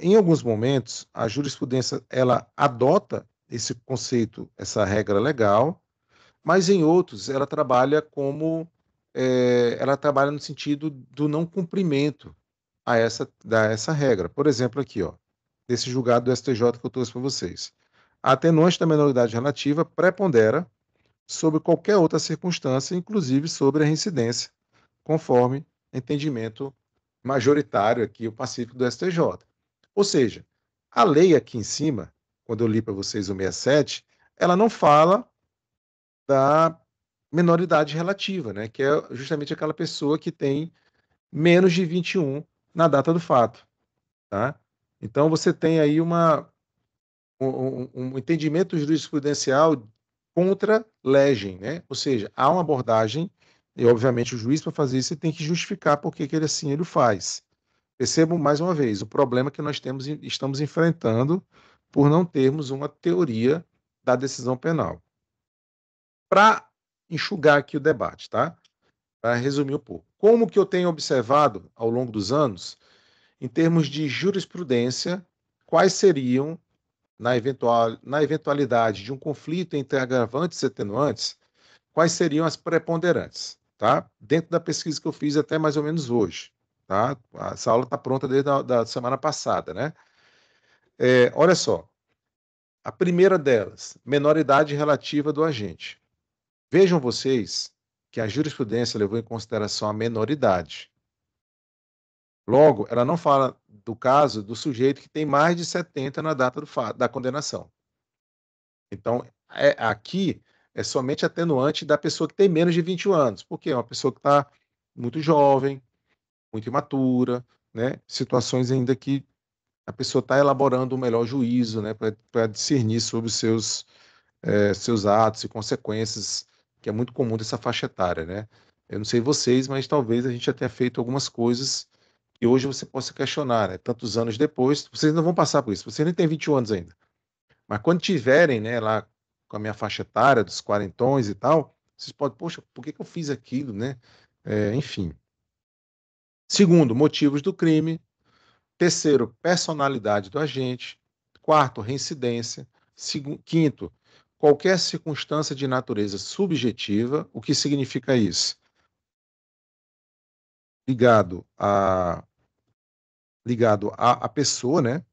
Em alguns momentos, a jurisprudência ela adota esse conceito, essa regra legal, mas em outros ela trabalha ela trabalha no sentido do não cumprimento a essa regra. Por exemplo, aqui, ó, desse julgado do STJ que eu trouxe para vocês. A atenuante da menoridade relativa prepondera sobre qualquer outra circunstância, inclusive sobre a reincidência, conforme entendimento majoritário aqui, o pacífico do STJ. Ou seja, a lei aqui em cima, quando eu li para vocês o 67, ela não fala da menoridade relativa, né, que é justamente aquela pessoa que tem menos de 21 na data do fato. Tá? Então, você tem aí um entendimento jurisprudencial contra legem, né? Ou seja, há uma abordagem, e obviamente o juiz, para fazer isso, tem que justificar por que ele assim ele faz. Percebam mais uma vez o problema que nós estamos enfrentando por não termos uma teoria da decisão penal. Para enxugar aqui o debate, tá? Para resumir um pouco. Como que eu tenho observado ao longo dos anos, em termos de jurisprudência, quais seriam, na eventualidade de um conflito entre agravantes e atenuantes, quais seriam as preponderantes, tá? Dentro da pesquisa que eu fiz até mais ou menos hoje, tá? Essa aula está pronta desde a semana passada, né? Olha só, a primeira delas, menoridade relativa do agente. Vejam vocês que a jurisprudência levou em consideração a menoridade. Logo, ela não fala do caso do sujeito que tem mais de 70 na data da condenação. Então, aqui é somente atenuante da pessoa que tem menos de 21 anos, porque é uma pessoa que está muito jovem, muito imatura, né? Situações ainda que a pessoa está elaborando um melhor juízo, né? Para discernir sobre os seus atos e consequências, que é muito comum dessa faixa etária, né? Eu não sei vocês, mas talvez a gente já tenha feito algumas coisas que hoje você possa questionar, né? Tantos anos depois, vocês não vão passar por isso, vocês nem têm 21 anos ainda. Mas quando tiverem, né, lá com a minha faixa etária, dos quarentões e tal, vocês podem, poxa, por que eu fiz aquilo, né? Enfim. Segundo, motivos do crime. Terceiro, personalidade do agente. Quarto, reincidência. Quinto, qualquer circunstância de natureza subjetiva. O que significa isso? Ligado à pessoa, né?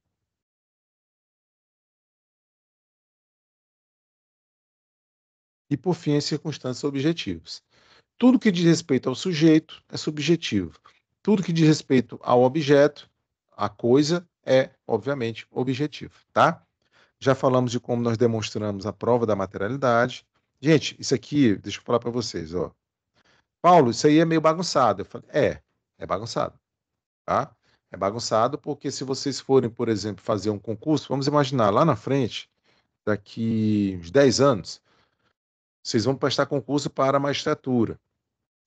E, por fim, as circunstâncias objetivas. Tudo que diz respeito ao sujeito é subjetivo. Tudo que diz respeito ao objeto, à coisa, é, obviamente, objetivo, tá? Já falamos de como nós demonstramos a prova da materialidade. Gente, isso aqui, deixa eu falar para vocês, ó. Paulo, isso aí é meio bagunçado. Eu falei, é bagunçado, tá? É bagunçado porque se vocês forem, por exemplo, fazer um concurso, vamos imaginar lá na frente, daqui uns 10 anos, vocês vão prestar concurso para a magistratura.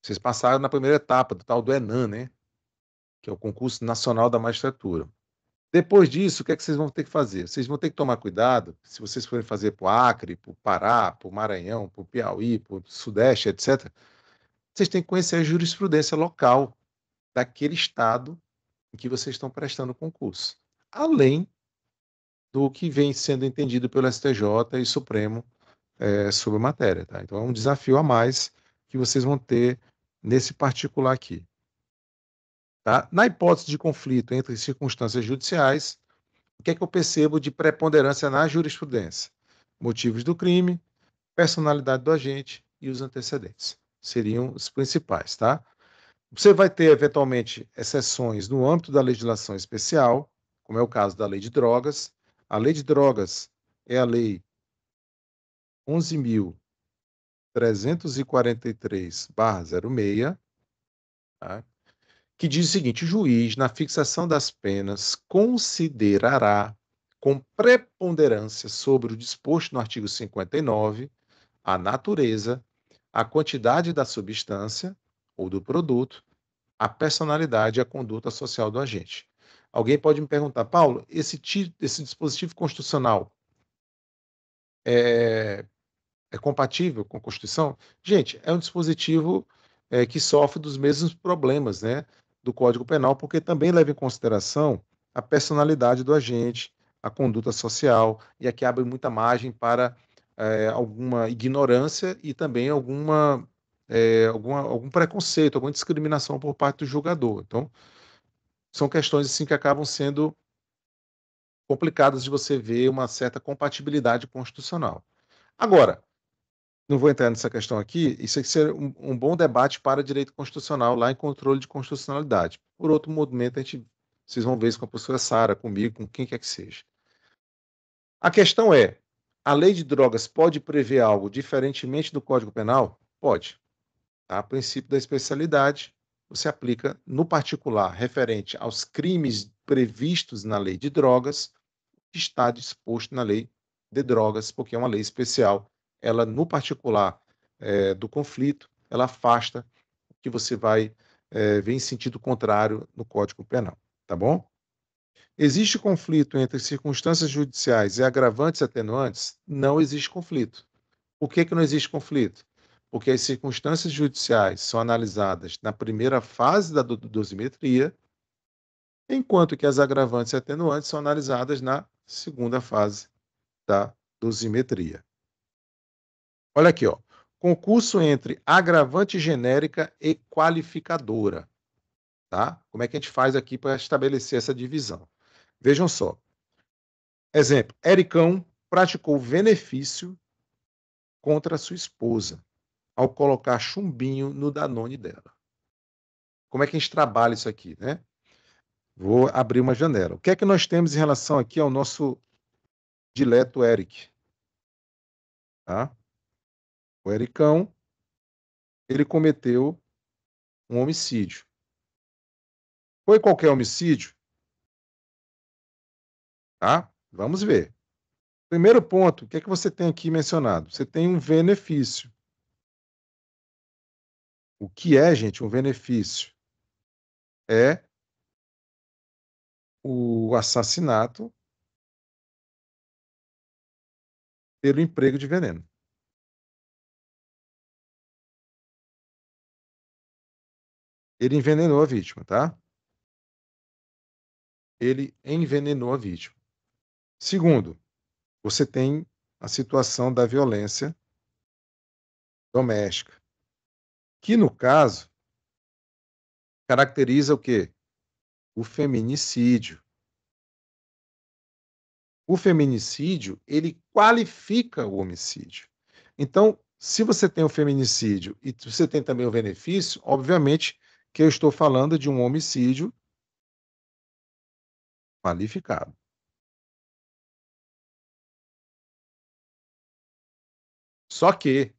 Vocês passaram na primeira etapa do tal do ENAM, né? Que é o concurso nacional da magistratura. Depois disso, o que é que vocês vão ter que fazer? Vocês vão ter que tomar cuidado, se vocês forem fazer para o Acre, para o Pará, para o Maranhão, para o Piauí, para o Sudeste, etc., vocês têm que conhecer a jurisprudência local daquele estado em que vocês estão prestando o concurso, além do que vem sendo entendido pelo STJ e Supremo sobre a matéria. Tá? Então, é um desafio a mais que vocês vão ter nesse particular aqui. Tá? Na hipótese de conflito entre circunstâncias judiciais, o que é que eu percebo de preponderância na jurisprudência? Motivos do crime, personalidade do agente e os antecedentes. Seriam os principais, tá? Você vai ter, eventualmente, exceções no âmbito da legislação especial, como é o caso da lei de drogas. A lei de drogas é a lei 11.343/06, tá? Que diz o seguinte: o juiz, na fixação das penas, considerará com preponderância sobre o disposto no artigo 59 a natureza, a quantidade da substância ou do produto, a personalidade e a conduta social do agente. Alguém pode me perguntar, Paulo, esse dispositivo constitucional é compatível com a Constituição? Gente, é um dispositivo que sofre dos mesmos problemas, né, do Código Penal, porque também leva em consideração a personalidade do agente, a conduta social, e aqui abre muita margem para alguma ignorância e também algum preconceito, alguma discriminação por parte do julgador. Então, são questões assim que acabam sendo complicadas de você ver uma certa compatibilidade constitucional. Agora, não vou entrar nessa questão aqui, isso aqui seria um bom debate para direito constitucional, lá em controle de constitucionalidade. Por outro momento, vocês vão ver isso com a professora Sara, comigo, com quem quer que seja. A questão é, a lei de drogas pode prever algo diferentemente do Código Penal? Pode. Tá? O princípio da especialidade você aplica no particular referente aos crimes previstos na lei de drogas, que está disposto na lei de drogas, porque é uma lei especial. Ela, no particular do conflito, ela afasta o que você vai ver em sentido contrário no Código Penal. Tá bom? Existe conflito entre circunstâncias judiciais e agravantes e atenuantes? Não existe conflito. Por que não existe conflito? Porque as circunstâncias judiciais são analisadas na primeira fase da dosimetria, enquanto que as agravantes e atenuantes são analisadas na segunda fase da dosimetria. Olha aqui, ó. Concurso entre agravante genérica e qualificadora. Tá? Como é que a gente faz aqui para estabelecer essa divisão? Vejam só. Exemplo, Ericão praticou benefício contra sua esposa ao colocar chumbinho no Danone dela. Como é que a gente trabalha isso aqui, né? Vou abrir uma janela. O que é que nós temos em relação aqui ao nosso dileto Eric? Tá? O Ericão, ele cometeu um homicídio. Foi qualquer homicídio? Tá? Vamos ver. Primeiro ponto, o que é que você tem aqui mencionado? Você tem um benefício. O que é, gente, um benefício? É o assassinato pelo emprego de veneno. Ele envenenou a vítima, tá? Ele envenenou a vítima. Segundo, você tem a situação da violência doméstica, que no caso caracteriza o quê? O feminicídio. O feminicídio, ele qualifica o homicídio. Então, se você tem o feminicídio e você tem também o benefício, obviamente que eu estou falando de um homicídio qualificado. Só que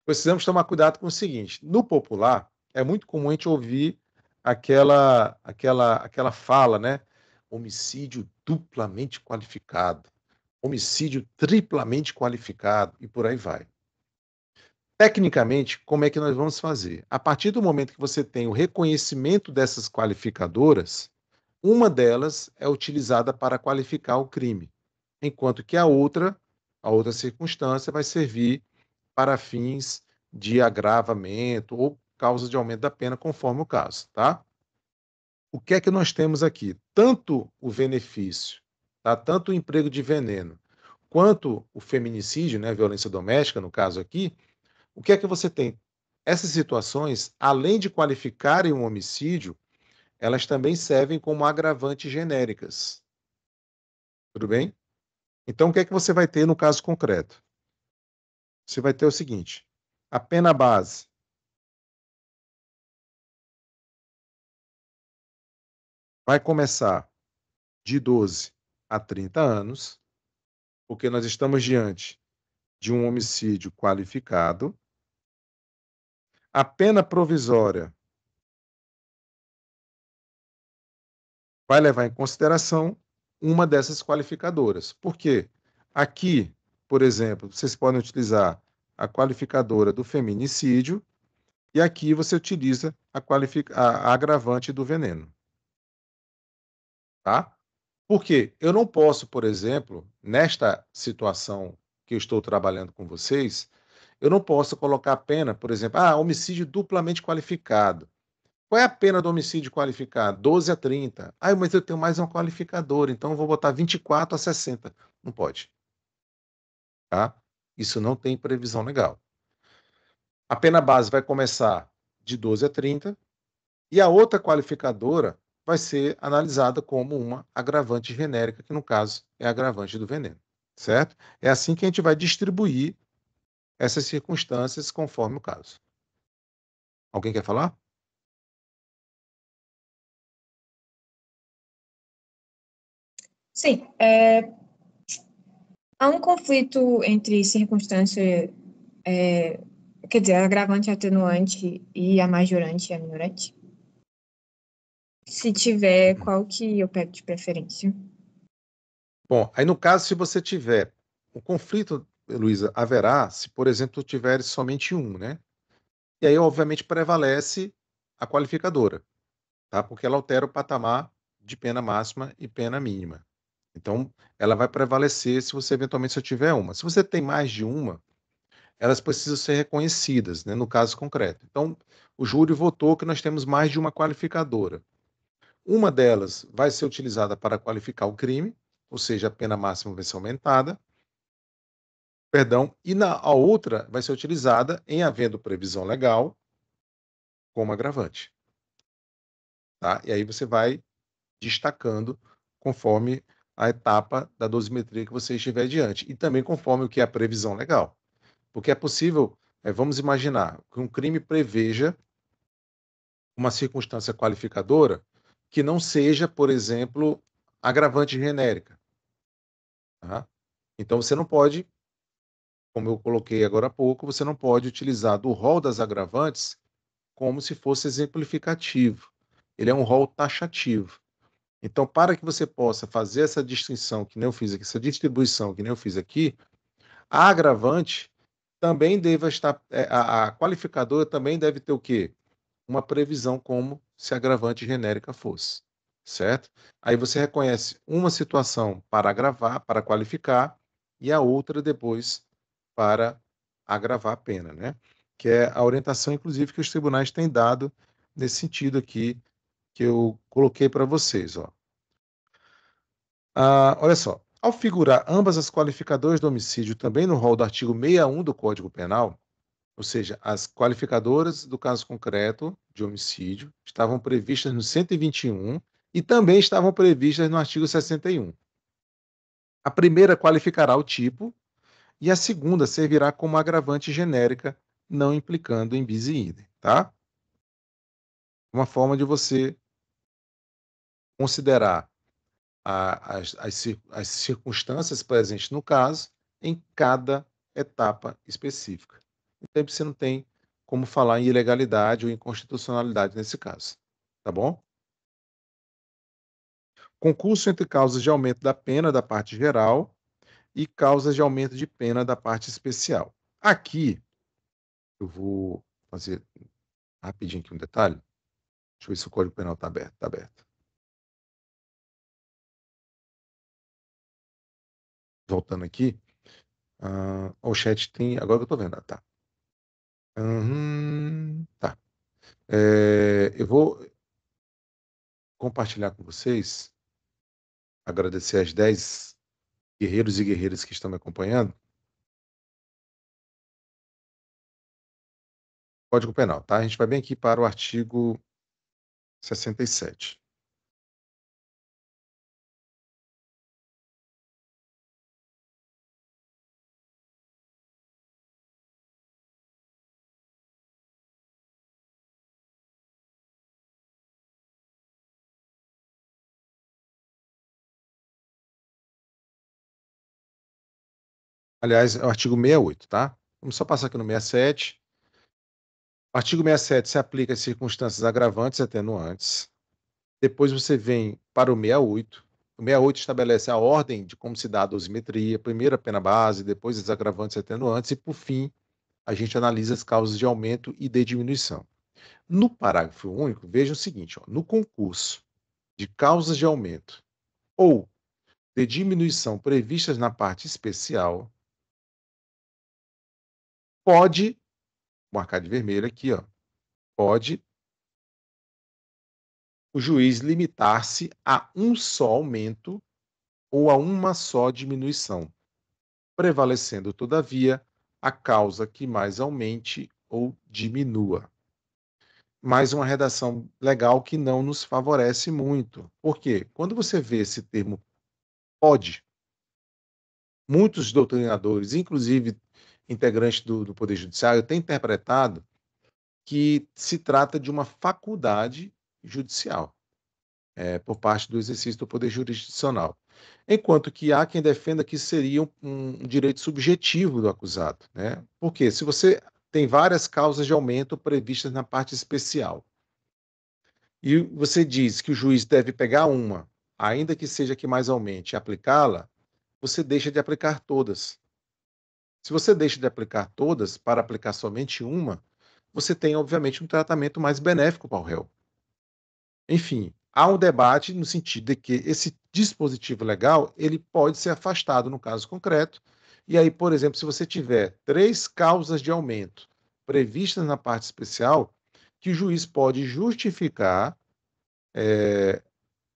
precisamos tomar cuidado com o seguinte: no popular, é muito comum a gente ouvir aquela fala, né? Homicídio duplamente qualificado, homicídio triplamente qualificado e por aí vai. Tecnicamente, como é que nós vamos fazer? A partir do momento que você tem o reconhecimento dessas qualificadoras, uma delas é utilizada para qualificar o crime, enquanto que a outra circunstância, vai servir para fins de agravamento ou causa de aumento da pena, conforme o caso, tá? O que é que nós temos aqui? Tanto o benefício, tá? Tanto o emprego de veneno, quanto o feminicídio, né, a violência doméstica, no caso aqui, o que é que você tem? Essas situações, além de qualificarem um homicídio, elas também servem como agravantes genéricas. Tudo bem? Então, o que é que você vai ter no caso concreto? Você vai ter o seguinte: a pena base vai começar de 12 a 30 anos, porque nós estamos diante de um homicídio qualificado. A pena provisória vai levar em consideração uma dessas qualificadoras. Por quê? Aqui, por exemplo, vocês podem utilizar a qualificadora do feminicídio e aqui você utiliza a agravante do veneno. Tá? Por quê? Eu não posso, por exemplo, nesta situação que eu estou trabalhando com vocês, eu não posso colocar a pena, por exemplo, homicídio duplamente qualificado. Qual é a pena do homicídio qualificado? 12 a 30. Mas eu tenho mais um qualificador, então eu vou botar 24 a 60. Não pode. Tá? Isso não tem previsão legal. A pena base vai começar de 12 a 30 e a outra qualificadora vai ser analisada como uma agravante genérica, que no caso é a agravante do veneno. Certo? É assim que a gente vai distribuir essas circunstâncias conforme o caso. Alguém quer falar? Sim, há um conflito entre circunstância, quer dizer, agravante, atenuante e a majorante e a minorante? Se tiver, qual que eu pego de preferência? Bom, aí no caso, se você tiver o conflito, Luísa, haverá se, por exemplo, tiver somente um, né? E aí, obviamente, prevalece a qualificadora, tá? Porque ela altera o patamar de pena máxima e pena mínima. Então, ela vai prevalecer se você eventualmente só tiver uma. Se você tem mais de uma, elas precisam ser reconhecidas, né, no caso concreto. Então, o júri votou que nós temos mais de uma qualificadora. Uma delas vai ser utilizada para qualificar o crime, ou seja, a pena máxima vai ser aumentada, e a outra vai ser utilizada em havendo previsão legal como agravante. Tá? E aí você vai destacando conforme a etapa da dosimetria que você estiver diante, e também conforme o que é a previsão legal. Porque é possível, vamos imaginar, que um crime preveja uma circunstância qualificadora que não seja, por exemplo, agravante genérica. Tá? Então você não pode, como eu coloquei agora há pouco, você não pode utilizar do rol das agravantes como se fosse exemplificativo. Ele é um rol taxativo. Então, para que você possa fazer essa distinção que nem eu fiz aqui, essa distribuição que nem eu fiz aqui, a agravante também deve estar, a qualificadora também deve ter o quê? Uma previsão como se a agravante genérica fosse. certo? Aí você reconhece uma situação para agravar, para qualificar, e a outra depois para agravar a pena, né? Que é a orientação, inclusive, que os tribunais têm dado nesse sentido aqui que eu coloquei para vocês, ó. Olha só, ao figurar ambas as qualificadoras do homicídio também no rol do artigo 61 do Código Penal, ou seja, as qualificadoras do caso concreto de homicídio estavam previstas no 121 e também estavam previstas no artigo 61. A primeira qualificará o tipo e a segunda servirá como agravante genérica, não implicando em bis e idem, tá? Uma forma de você considerar as circunstâncias presentes no caso em cada etapa específica. Então, você não tem como falar em ilegalidade ou inconstitucionalidade nesse caso. Tá bom? Concurso entre causas de aumento da pena da parte geral e causas de aumento de pena da parte especial. Aqui, eu vou fazer rapidinho aqui um detalhe. Deixa eu ver se o Código Penal está aberto. Está aberto. Voltando aqui. O chat tem. Agora que eu estou vendo. Tá. Tá. Eu vou compartilhar com vocês, agradecer as 10 guerreiros e guerreiras que estão me acompanhando. Código Penal, tá? A gente vai bem aqui para o artigo 67. Aliás, é o artigo 68, tá? Vamos só passar aqui no 67. O artigo 67 se aplica às circunstâncias agravantes e atenuantes. Depois você vem para o 68. O 68 estabelece a ordem de como se dá a dosimetria, primeiro a pena base, depois os agravantes e atenuantes, e por fim, a gente analisa as causas de aumento e de diminuição. No parágrafo único, veja o seguinte, ó, no concurso de causas de aumento ou de diminuição previstas na parte especial, pode, marcar de vermelho aqui, ó, pode o juiz limitar-se a um só aumento ou a uma só diminuição, prevalecendo, todavia, a causa que mais aumente ou diminua. Mais uma redação legal que não nos favorece muito. Por quê? Quando você vê esse termo pode, muitos doutrinadores, inclusive integrantes do Poder Judiciário, têm interpretado que se trata de uma faculdade judicial, por parte do exercício do Poder Jurisdicional. Enquanto que há quem defenda que seria um direito subjetivo do acusado. Né? Porque se você tem várias causas de aumento previstas na parte especial, e você diz que o juiz deve pegar uma, ainda que seja que mais aumente, e aplicá-la, você deixa de aplicar todas. Se você deixa de aplicar todas para aplicar somente uma, você tem, obviamente, um tratamento mais benéfico para o réu. Enfim, há um debate no sentido de que esse dispositivo legal ele pode ser afastado no caso concreto. E aí, por exemplo, se você tiver 3 causas de aumento previstas na parte especial, que o juiz pode justificar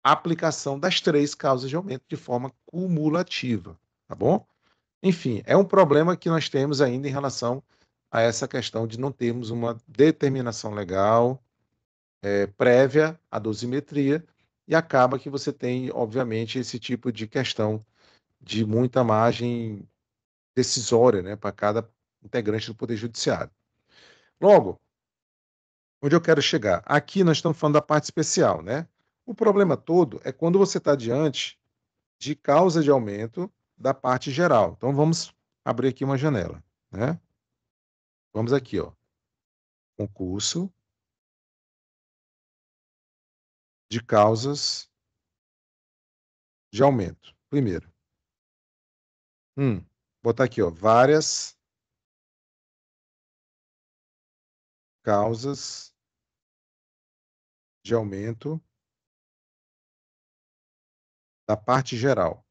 a aplicação das 3 causas de aumento de forma cumulativa, tá bom? Enfim, é um problema que nós temos ainda em relação a essa questão de não termos uma determinação legal prévia à dosimetria e acaba que você tem, obviamente, esse tipo de questão de muita margem decisória, né, para cada integrante do Poder Judiciário. Logo, onde eu quero chegar? Aqui nós estamos falando da parte especial, né? O problema todo é quando você está diante de causa de aumento da parte geral. Então vamos abrir aqui uma janela, né? Vamos aqui, ó. Concurso de causas de aumento. Primeiro. Botar aqui, ó, várias causas de aumento da parte geral.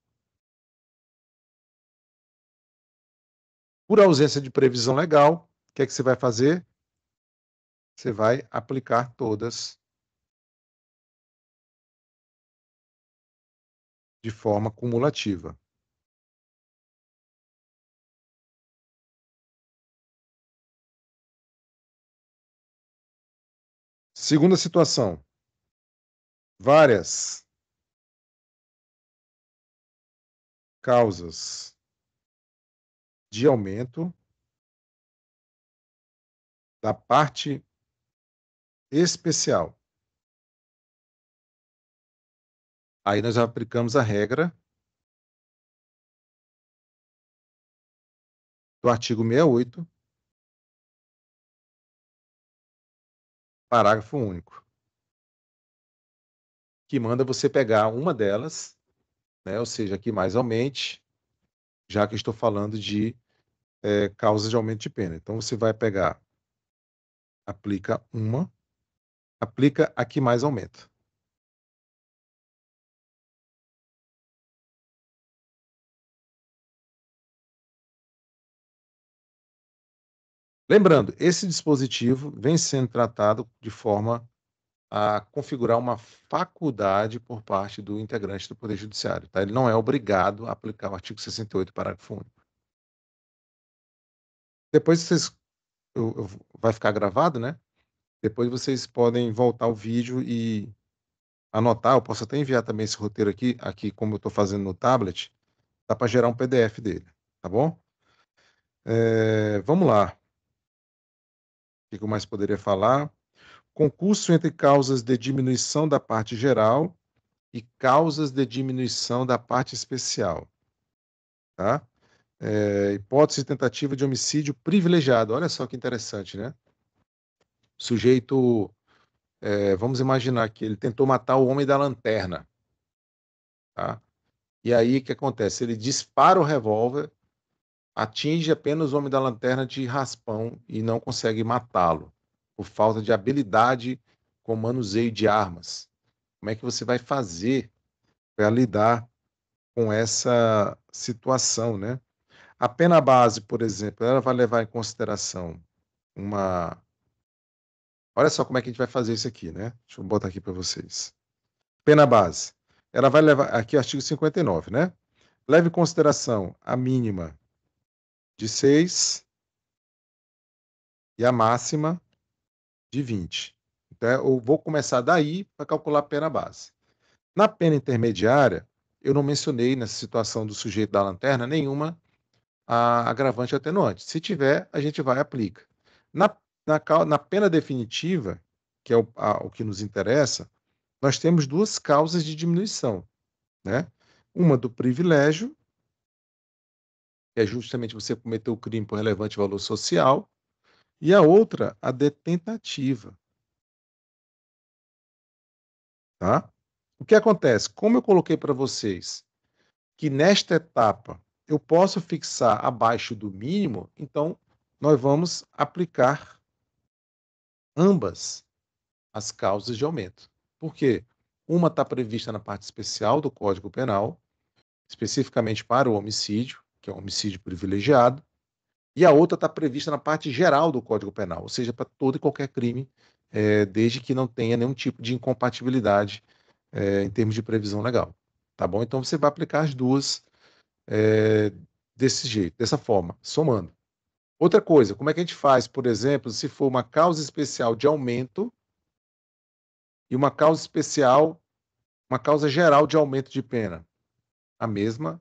Por ausência de previsão legal, o que é que você vai fazer? Você vai aplicar todas de forma cumulativa. Segunda situação. Várias causas de aumento da parte especial. Aí nós aplicamos a regra do artigo 68, parágrafo único, que manda você pegar uma delas, né, ou seja, que mais aumente, já que estou falando de causas de aumento de pena. Então, você vai pegar, aplica uma, aplica a que mais aumenta. Lembrando, esse dispositivo vem sendo tratado de forma a configurar uma faculdade por parte do integrante do Poder Judiciário. Tá? Ele não é obrigado a aplicar o artigo 68, parágrafo único. Depois vocês, vai ficar gravado, né? Depois vocês podem voltar o vídeo e anotar. Eu posso até enviar também esse roteiro aqui como eu estou fazendo no tablet, dá para gerar um PDF dele, tá bom? Vamos lá. O que eu mais poderia falar? Concurso entre causas de diminuição da parte geral e causas de diminuição da parte especial. Tá? Hipótese de tentativa de homicídio privilegiado. Olha só que interessante, né? O sujeito, vamos imaginar que ele tentou matar o homem da lanterna. Tá? E aí, o que acontece? Ele dispara o revólver, atinge apenas o homem da lanterna de raspão e não consegue matá-lo, por falta de habilidade com manuseio de armas. Como é que você vai fazer para lidar com essa situação, né? A pena base, por exemplo, ela vai levar em consideração uma... Olha só como é que a gente vai fazer isso aqui, né? Deixa eu botar aqui para vocês. Pena base. Ela vai levar... Aqui, artigo 59, né? Leve em consideração a mínima de 6 e a máxima de 20. Então, eu vou começar daí para calcular a pena base. Na pena intermediária, eu não mencionei nessa situação do sujeito da lanterna nenhuma agravante ou atenuante. Se tiver, a gente vai e aplica. Na pena definitiva, que é o que nos interessa, nós temos duas causas de diminuição, né? Uma do privilégio, que é justamente você cometer o crime por relevante valor social, e a outra, a de tentativa. Tá? O que acontece? Como eu coloquei para vocês que nesta etapa eu posso fixar abaixo do mínimo, então nós vamos aplicar ambas as causas de aumento. Por quê? Uma está prevista na parte especial do Código Penal, especificamente para o homicídio, que é o homicídio privilegiado, e a outra está prevista na parte geral do Código Penal, ou seja, para todo e qualquer crime, desde que não tenha nenhum tipo de incompatibilidade em termos de previsão legal. Tá bom? Então você vai aplicar as duas desse jeito, dessa forma, somando. Outra coisa, como é que a gente faz, por exemplo, se for uma causa especial de aumento e uma causa especial, uma causa geral de aumento de pena? A mesma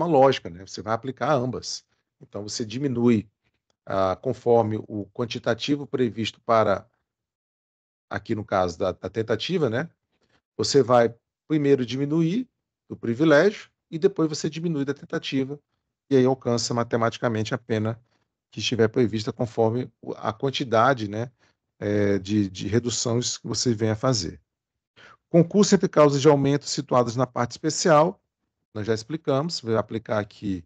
lógica, né? Você vai aplicar ambas. Então você diminui conforme o quantitativo previsto para, aqui no caso da tentativa, né? Você vai primeiro diminuir do privilégio e depois você diminui da tentativa e aí alcança matematicamente a pena que estiver prevista conforme a quantidade, né, de reduções que você venha a fazer. Concurso entre causas de aumento situadas na parte especial, nós já explicamos, vai aplicar aqui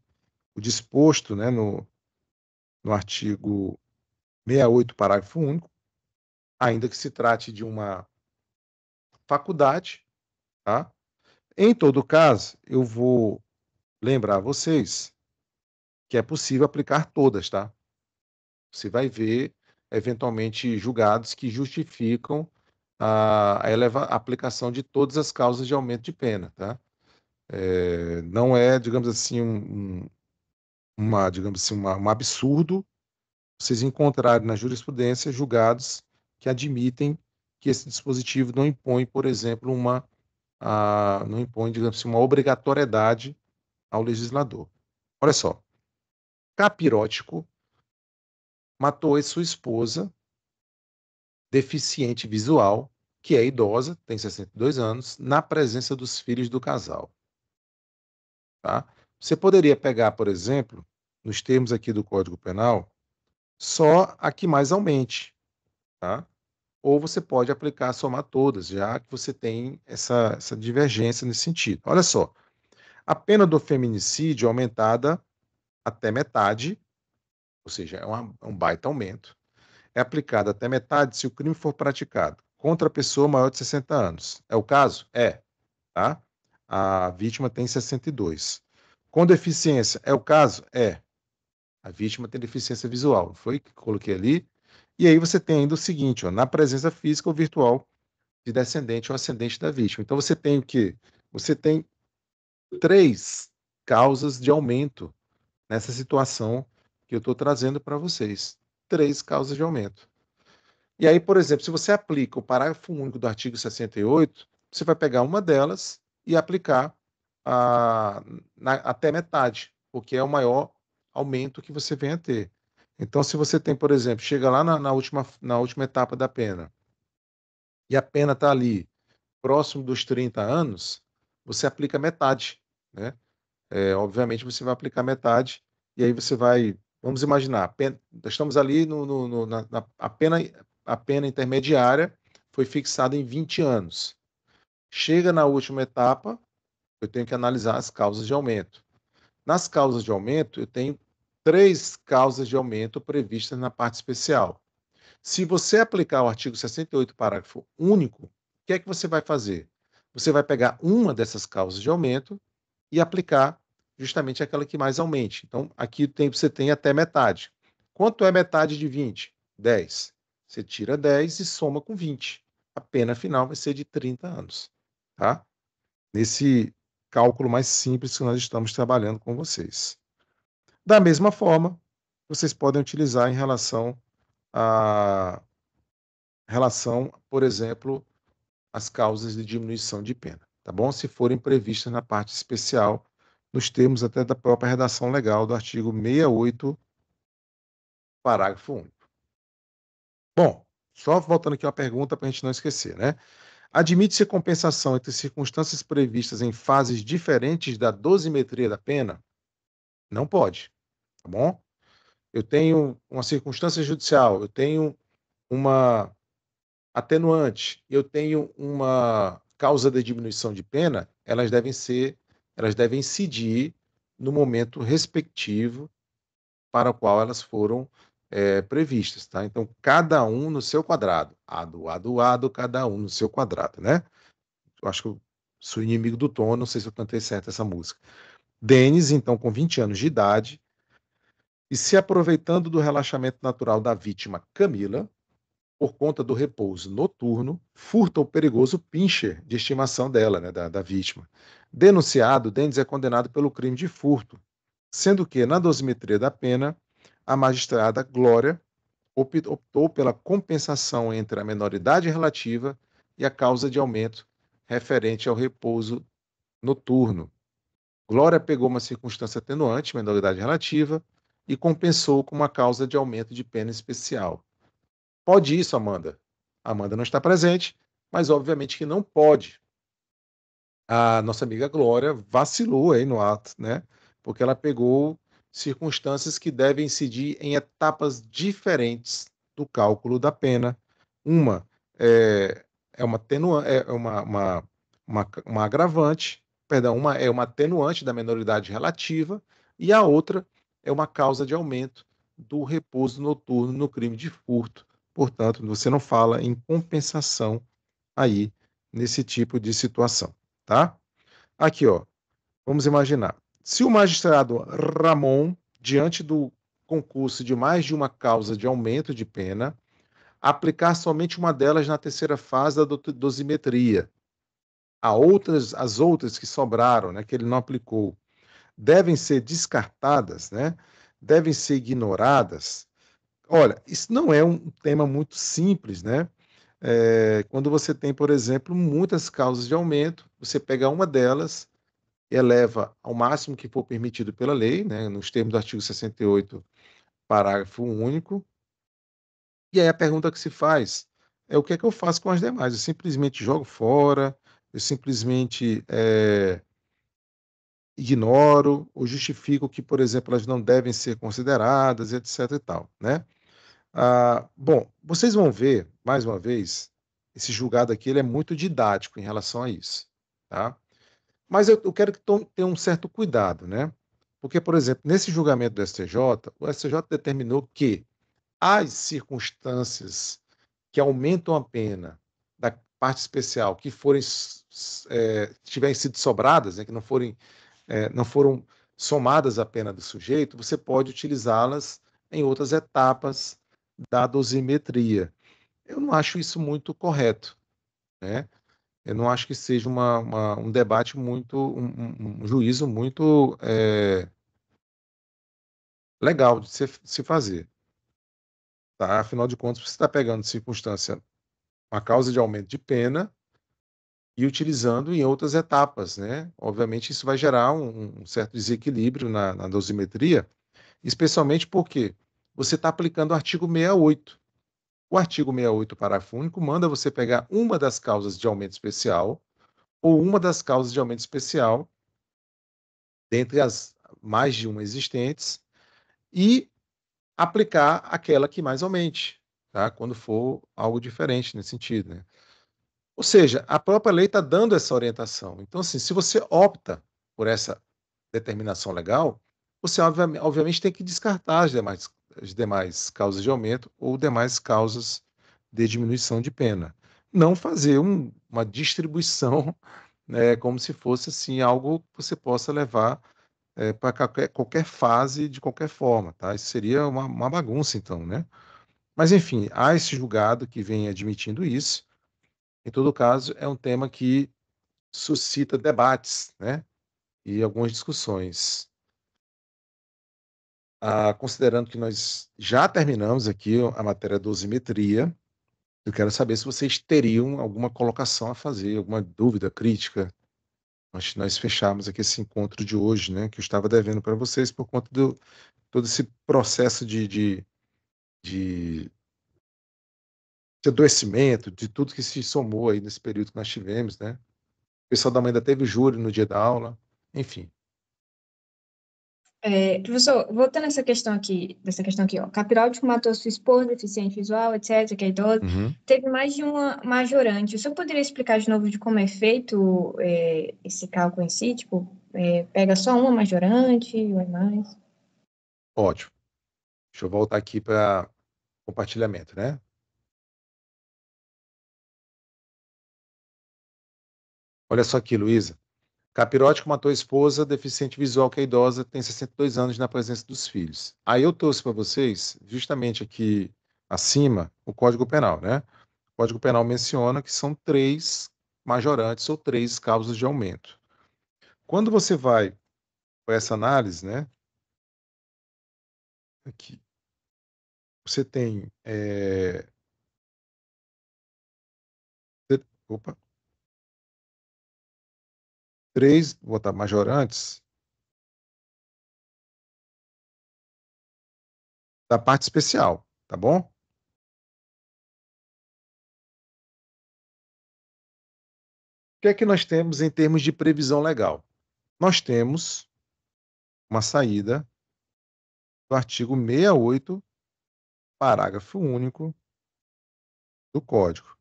o disposto, né, no artigo 68, parágrafo único, ainda que se trate de uma faculdade, tá? Em todo caso, eu vou lembrar vocês que é possível aplicar todas, tá? Você vai ver, eventualmente, julgados que justificam a aplicação de todas as causas de aumento de pena, tá? Não é, digamos assim, digamos assim, um absurdo vocês encontrarem na jurisprudência julgados que admitem que esse dispositivo não impõe, por exemplo, não impõe, digamos assim, uma obrigatoriedade ao legislador. Olha só, Capirótico matou a sua esposa, deficiente visual, que é idosa, tem 62 anos, na presença dos filhos do casal. Tá? Você poderia pegar, por exemplo, nos termos aqui do Código Penal, só a que mais aumente, tá? Ou você pode aplicar somar todas, já que você tem essa divergência nesse sentido. Olha só, a pena do feminicídio é aumentada até metade, ou seja, é um baita aumento, é aplicada até metade se o crime for praticado contra a pessoa maior de 60 anos. É o caso? É, tá? A vítima tem 62. Com deficiência, é o caso? É. A vítima tem deficiência visual, foi que coloquei ali. E aí você tem ainda o seguinte, ó, na presença física ou virtual de descendente ou ascendente da vítima. Então você tem o quê? Você tem 3 causas de aumento nessa situação que eu estou trazendo para vocês. 3 causas de aumento. E aí, por exemplo, se você aplica o parágrafo único do artigo 68, você vai pegar uma delas e aplicar até metade, porque é o maior aumento que você vem a ter. Então, se você tem, por exemplo, chega lá na última etapa da pena, e a pena está ali próximo dos 30 anos, você aplica metade, né? Obviamente você vai aplicar metade, e aí você vai, vamos imaginar, estamos ali a pena intermediária foi fixada em 20 anos. Chega na última etapa, eu tenho que analisar as causas de aumento. Nas causas de aumento, eu tenho 3 causas de aumento previstas na parte especial. Se você aplicar o artigo 68, parágrafo único, o que é que você vai fazer? Você vai pegar uma dessas causas de aumento e aplicar justamente aquela que mais aumente. Então, aqui você tem até metade. Quanto é metade de 20? 10. Você tira 10 e soma com 20. A pena final vai ser de 30 anos. Tá? Nesse cálculo mais simples que nós estamos trabalhando com vocês. Da mesma forma, vocês podem utilizar em por exemplo, às causas de diminuição de pena, tá bom? Se forem previstas na parte especial, nos termos até da própria redação legal do artigo 68, parágrafo único. Bom, só voltando aqui uma pergunta para a gente não esquecer, né? Admite-se compensação entre circunstâncias previstas em fases diferentes da dosimetria da pena? Não pode, tá bom? Eu tenho uma circunstância judicial, eu tenho uma atenuante, eu tenho uma causa de diminuição de pena, elas devem incidir no momento respectivo para o qual elas foram previstas, tá? Então, cada um no seu quadrado. Ado, cada um no seu quadrado, né? Eu acho que eu sou inimigo do tom, não sei se eu cantei certo essa música. Denis, então, com 20 anos de idade, e se aproveitando do relaxamento natural da vítima Camila, por conta do repouso noturno, furta o perigoso pincher de estimação dela, né, da vítima. Denunciado, Denis é condenado pelo crime de furto, sendo que, na dosimetria da pena, a magistrada Glória optou pela compensação entre a menoridade relativa e a causa de aumento referente ao repouso noturno. Glória pegou uma circunstância atenuante, menoridade relativa, e compensou com uma causa de aumento de pena especial. Pode isso, Amanda? A Amanda não está presente, mas obviamente que não pode. A nossa amiga Glória vacilou aí no ato, né? Porque ela pegou circunstâncias que devem incidir em etapas diferentes do cálculo da pena. Uma é uma agravante, perdão, uma é uma atenuante da menoridade relativa, e a outra é uma causa de aumento do repouso noturno no crime de furto. Portanto, você não fala em compensação aí nesse tipo de situação. tá? Aqui, ó, vamos imaginar. Se o magistrado Ramon, diante do concurso de mais de uma causa de aumento de pena, aplicar somente uma delas na terceira fase da dosimetria, as outras que sobraram, né, que ele não aplicou, devem ser descartadas, né, devem ser ignoradas. Olha, isso não é um tema muito simples, né? Quando você tem, por exemplo, muitas causas de aumento, você pega uma delas, eleva ao máximo que for permitido pela lei, né, nos termos do artigo 68, parágrafo único, e aí a pergunta que se faz é o que é que eu faço com as demais? Eu simplesmente jogo fora, eu simplesmente ignoro ou justifico que, por exemplo, elas não devem ser consideradas, etc e tal, né? Bom, vocês vão ver, mais uma vez, esse julgado aqui ele é muito didático em relação a isso, tá? Mas eu quero que tenha um certo cuidado, né? Porque, por exemplo, nesse julgamento do STJ, o STJ determinou que as circunstâncias que aumentam a pena da parte especial que forem tiverem sido sobradas, né, que não foram somadas à pena do sujeito, você pode utilizá-las em outras etapas da dosimetria. Eu não acho isso muito correto, né? Eu não acho que seja um debate muito, um juízo muito legal de se fazer. Tá? Afinal de contas, você está pegando circunstância, uma causa de aumento de pena e utilizando em outras etapas, né? Obviamente, isso vai gerar um certo desequilíbrio na dosimetria, especialmente porque você está aplicando o artigo 68. O artigo 68, parágrafo único, manda você pegar uma das causas de aumento especial ou uma das causas de aumento especial, dentre as mais de uma existentes, e aplicar aquela que mais aumente, tá? Quando for algo diferente nesse sentido, né? Ou seja, a própria lei está dando essa orientação. Então, assim, se você opta por essa determinação legal, você obviamente tem que descartar as demais causas de aumento ou demais causas de diminuição de pena. Não fazer uma distribuição, né, como se fosse assim, algo que você possa levar para qualquer fase, de qualquer forma. Tá? Isso seria uma bagunça, então. Né? Mas, enfim, há esse julgado que vem admitindo isso. Em todo caso, é um tema que suscita debates, né? E algumas discussões. Considerando que nós já terminamos aqui a matéria dosimetria, eu quero saber se vocês teriam alguma colocação a fazer, alguma dúvida, crítica. Nós fechamos aqui esse encontro de hoje, né? Que eu estava devendo para vocês por conta do todo esse processo de adoecimento, de tudo que se somou aí nesse período que nós tivemos, né? O pessoal da mãe ainda teve júri no dia da aula, enfim. Professor, voltando a dessa questão aqui, ó, Capirauti matou sua esposa, deficiente visual, etc., que é idosa, teve mais de uma majorante. O senhor poderia explicar de novo de como é feito esse cálculo em si? Tipo, pega só uma majorante ou é mais? Ótimo. Deixa eu voltar aqui para compartilhamento, né? Olha só aqui, Luísa. Capirote matou a esposa, deficiente visual que é idosa, tem 62 anos na presença dos filhos. Aí eu trouxe para vocês, justamente aqui acima, o Código Penal, né? O Código Penal menciona que são 3 majorantes ou 3 causas de aumento. Quando você vai para essa análise, né? Aqui, você tem opa, 3, vou botar majorantes da parte especial, tá bom? O que é que nós temos em termos de previsão legal? Nós temos uma saída do artigo 68, parágrafo único do Código.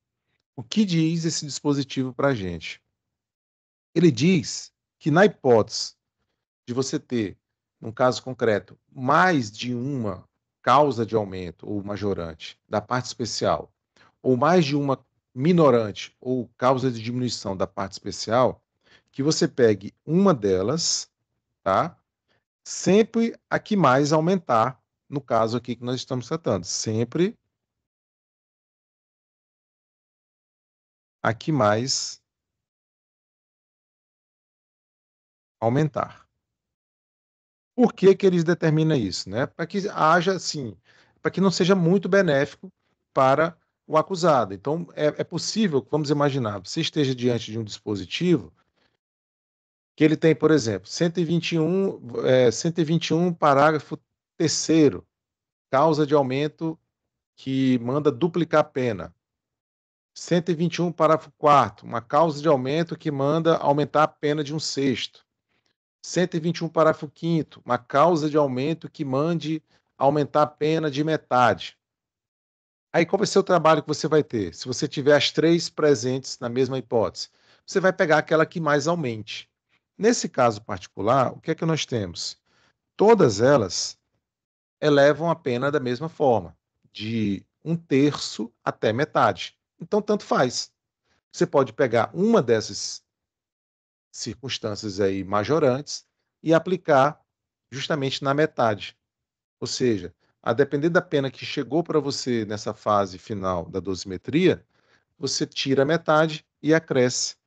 O que diz esse dispositivo para a gente? Ele diz que, na hipótese de você ter, num caso concreto, mais de uma causa de aumento ou majorante da parte especial, ou mais de uma minorante ou causa de diminuição da parte especial, que você pegue uma delas, tá? Sempre a que mais aumentar, no caso aqui que nós estamos tratando. Sempre a que mais aumentar. Por que que eles determinam isso, né? Para que haja, assim, para que não seja muito benéfico para o acusado. Então, é possível, vamos imaginar, você esteja diante de um dispositivo que ele tem, por exemplo, 121, parágrafo 3º, causa de aumento que manda duplicar a pena. 121, parágrafo 4º, uma causa de aumento que manda aumentar a pena de 1/6. 121, parágrafo 5º, uma causa de aumento que mande aumentar a pena de metade. Aí qual vai ser o trabalho que você vai ter? Se você tiver as três presentes na mesma hipótese, você vai pegar aquela que mais aumente. Nesse caso particular, o que é que nós temos? Todas elas elevam a pena da mesma forma, de 1/3 até metade. Então, tanto faz. Você pode pegar uma dessas circunstâncias aí majorantes e aplicar justamente na metade. Ou seja, a depender da pena que chegou para você nessa fase final da dosimetria, você tira a metade e acresce,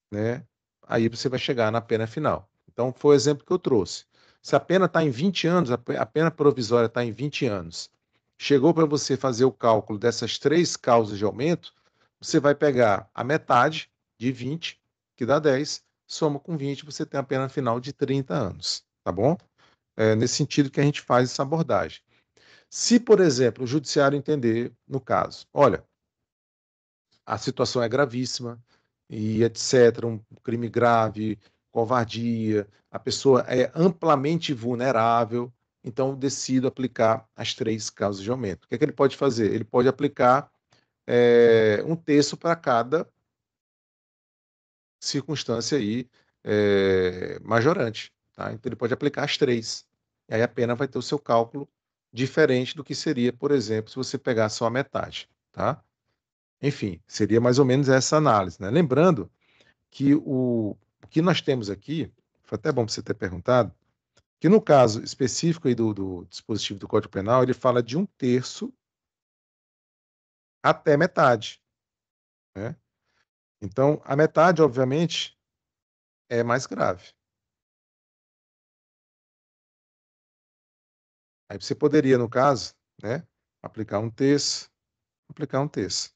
né? Aí você vai chegar na pena final. Então, foi o exemplo que eu trouxe. Se a pena está em 20 anos, a pena provisória está em 20 anos, chegou para você fazer o cálculo dessas três causas de aumento, você vai pegar a metade de 20, que dá 10, soma com 20, você tem a pena final de 30 anos, tá bom? É nesse sentido que a gente faz essa abordagem. Se, por exemplo, o judiciário entender, no caso, olha, a situação é gravíssima e etc., um crime grave, covardia, a pessoa é amplamente vulnerável, então decido aplicar as três causas de aumento. O que é que ele pode fazer? Ele pode aplicar 1/3 para cada circunstância aí majorante. Tá? Então ele pode aplicar as três. E aí a pena vai ter o seu cálculo diferente do que seria, por exemplo, se você pegar só a metade. Tá? Enfim, seria mais ou menos essa análise. Né? Lembrando que o que nós temos aqui, foi até bom você ter perguntado, que no caso específico aí do dispositivo do Código Penal, ele fala de 1/3 até metade. Né? Então, a metade, obviamente, é mais grave. Aí você poderia, no caso, né, aplicar 1/3, aplicar 1/3.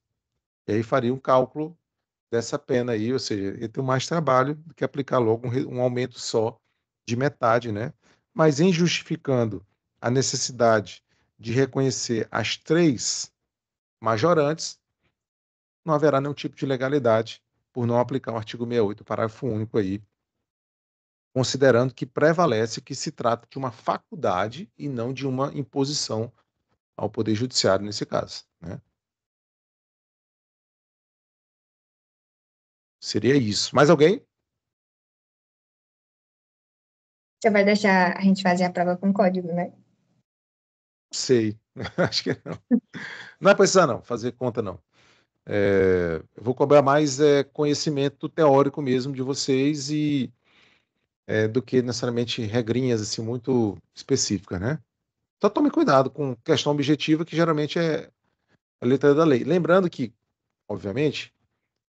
E aí faria um cálculo dessa pena aí, ou seja, ia ter mais trabalho do que aplicar logo um aumento só de metade, né? Mas em justificando a necessidade de reconhecer as três majorantes, não haverá nenhum tipo de legalidade por não aplicar o artigo 68, parágrafo único aí, considerando que prevalece que se trata de uma faculdade e não de uma imposição ao Poder Judiciário nesse caso. Né? Seria isso. Mais alguém? Você vai deixar a gente fazer a prova com código, né? Sei. Acho que não. Não é precisar, não. Fazer conta, não. Eu vou cobrar mais conhecimento teórico mesmo de vocês e do que necessariamente regrinhas assim muito específicas, né? Só tome cuidado com questão objetiva, que geralmente é a letra da lei. Lembrando que, obviamente,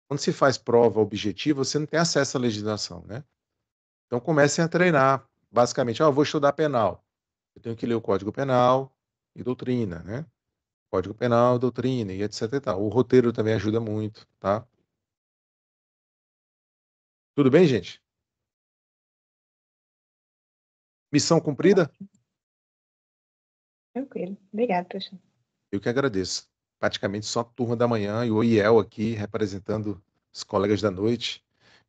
quando se faz prova objetiva, você não tem acesso à legislação, né? Então comecem a treinar. Basicamente, eu vou estudar penal. Eu tenho que ler o Código Penal e doutrina, né? Código Penal, doutrina e etc e tal. O roteiro também ajuda muito, tá? Tudo bem, gente? Missão cumprida? Tranquilo. Obrigada, professor. Eu que agradeço. Praticamente só a turma da manhã e o IEL aqui representando os colegas da noite.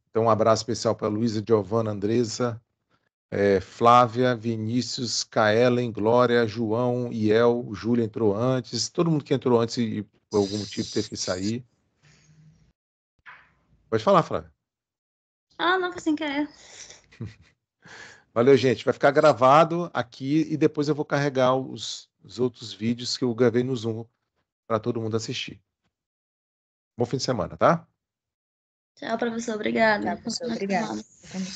Então, um abraço especial para Luísa, Giovana, Andresa, Flávia, Vinícius, Kaelen, Glória, João, Iel, o Júlio entrou antes, todo mundo que entrou antes e por algum motivo teve que sair. Pode falar, Flávia. Ah, não, foi sem querer. Valeu, gente. Vai ficar gravado aqui e depois eu vou carregar os outros vídeos que eu gravei no Zoom para todo mundo assistir. Bom fim de semana, tá? Tchau, professor. Obrigada. Tá, professor, obrigada. Eu também.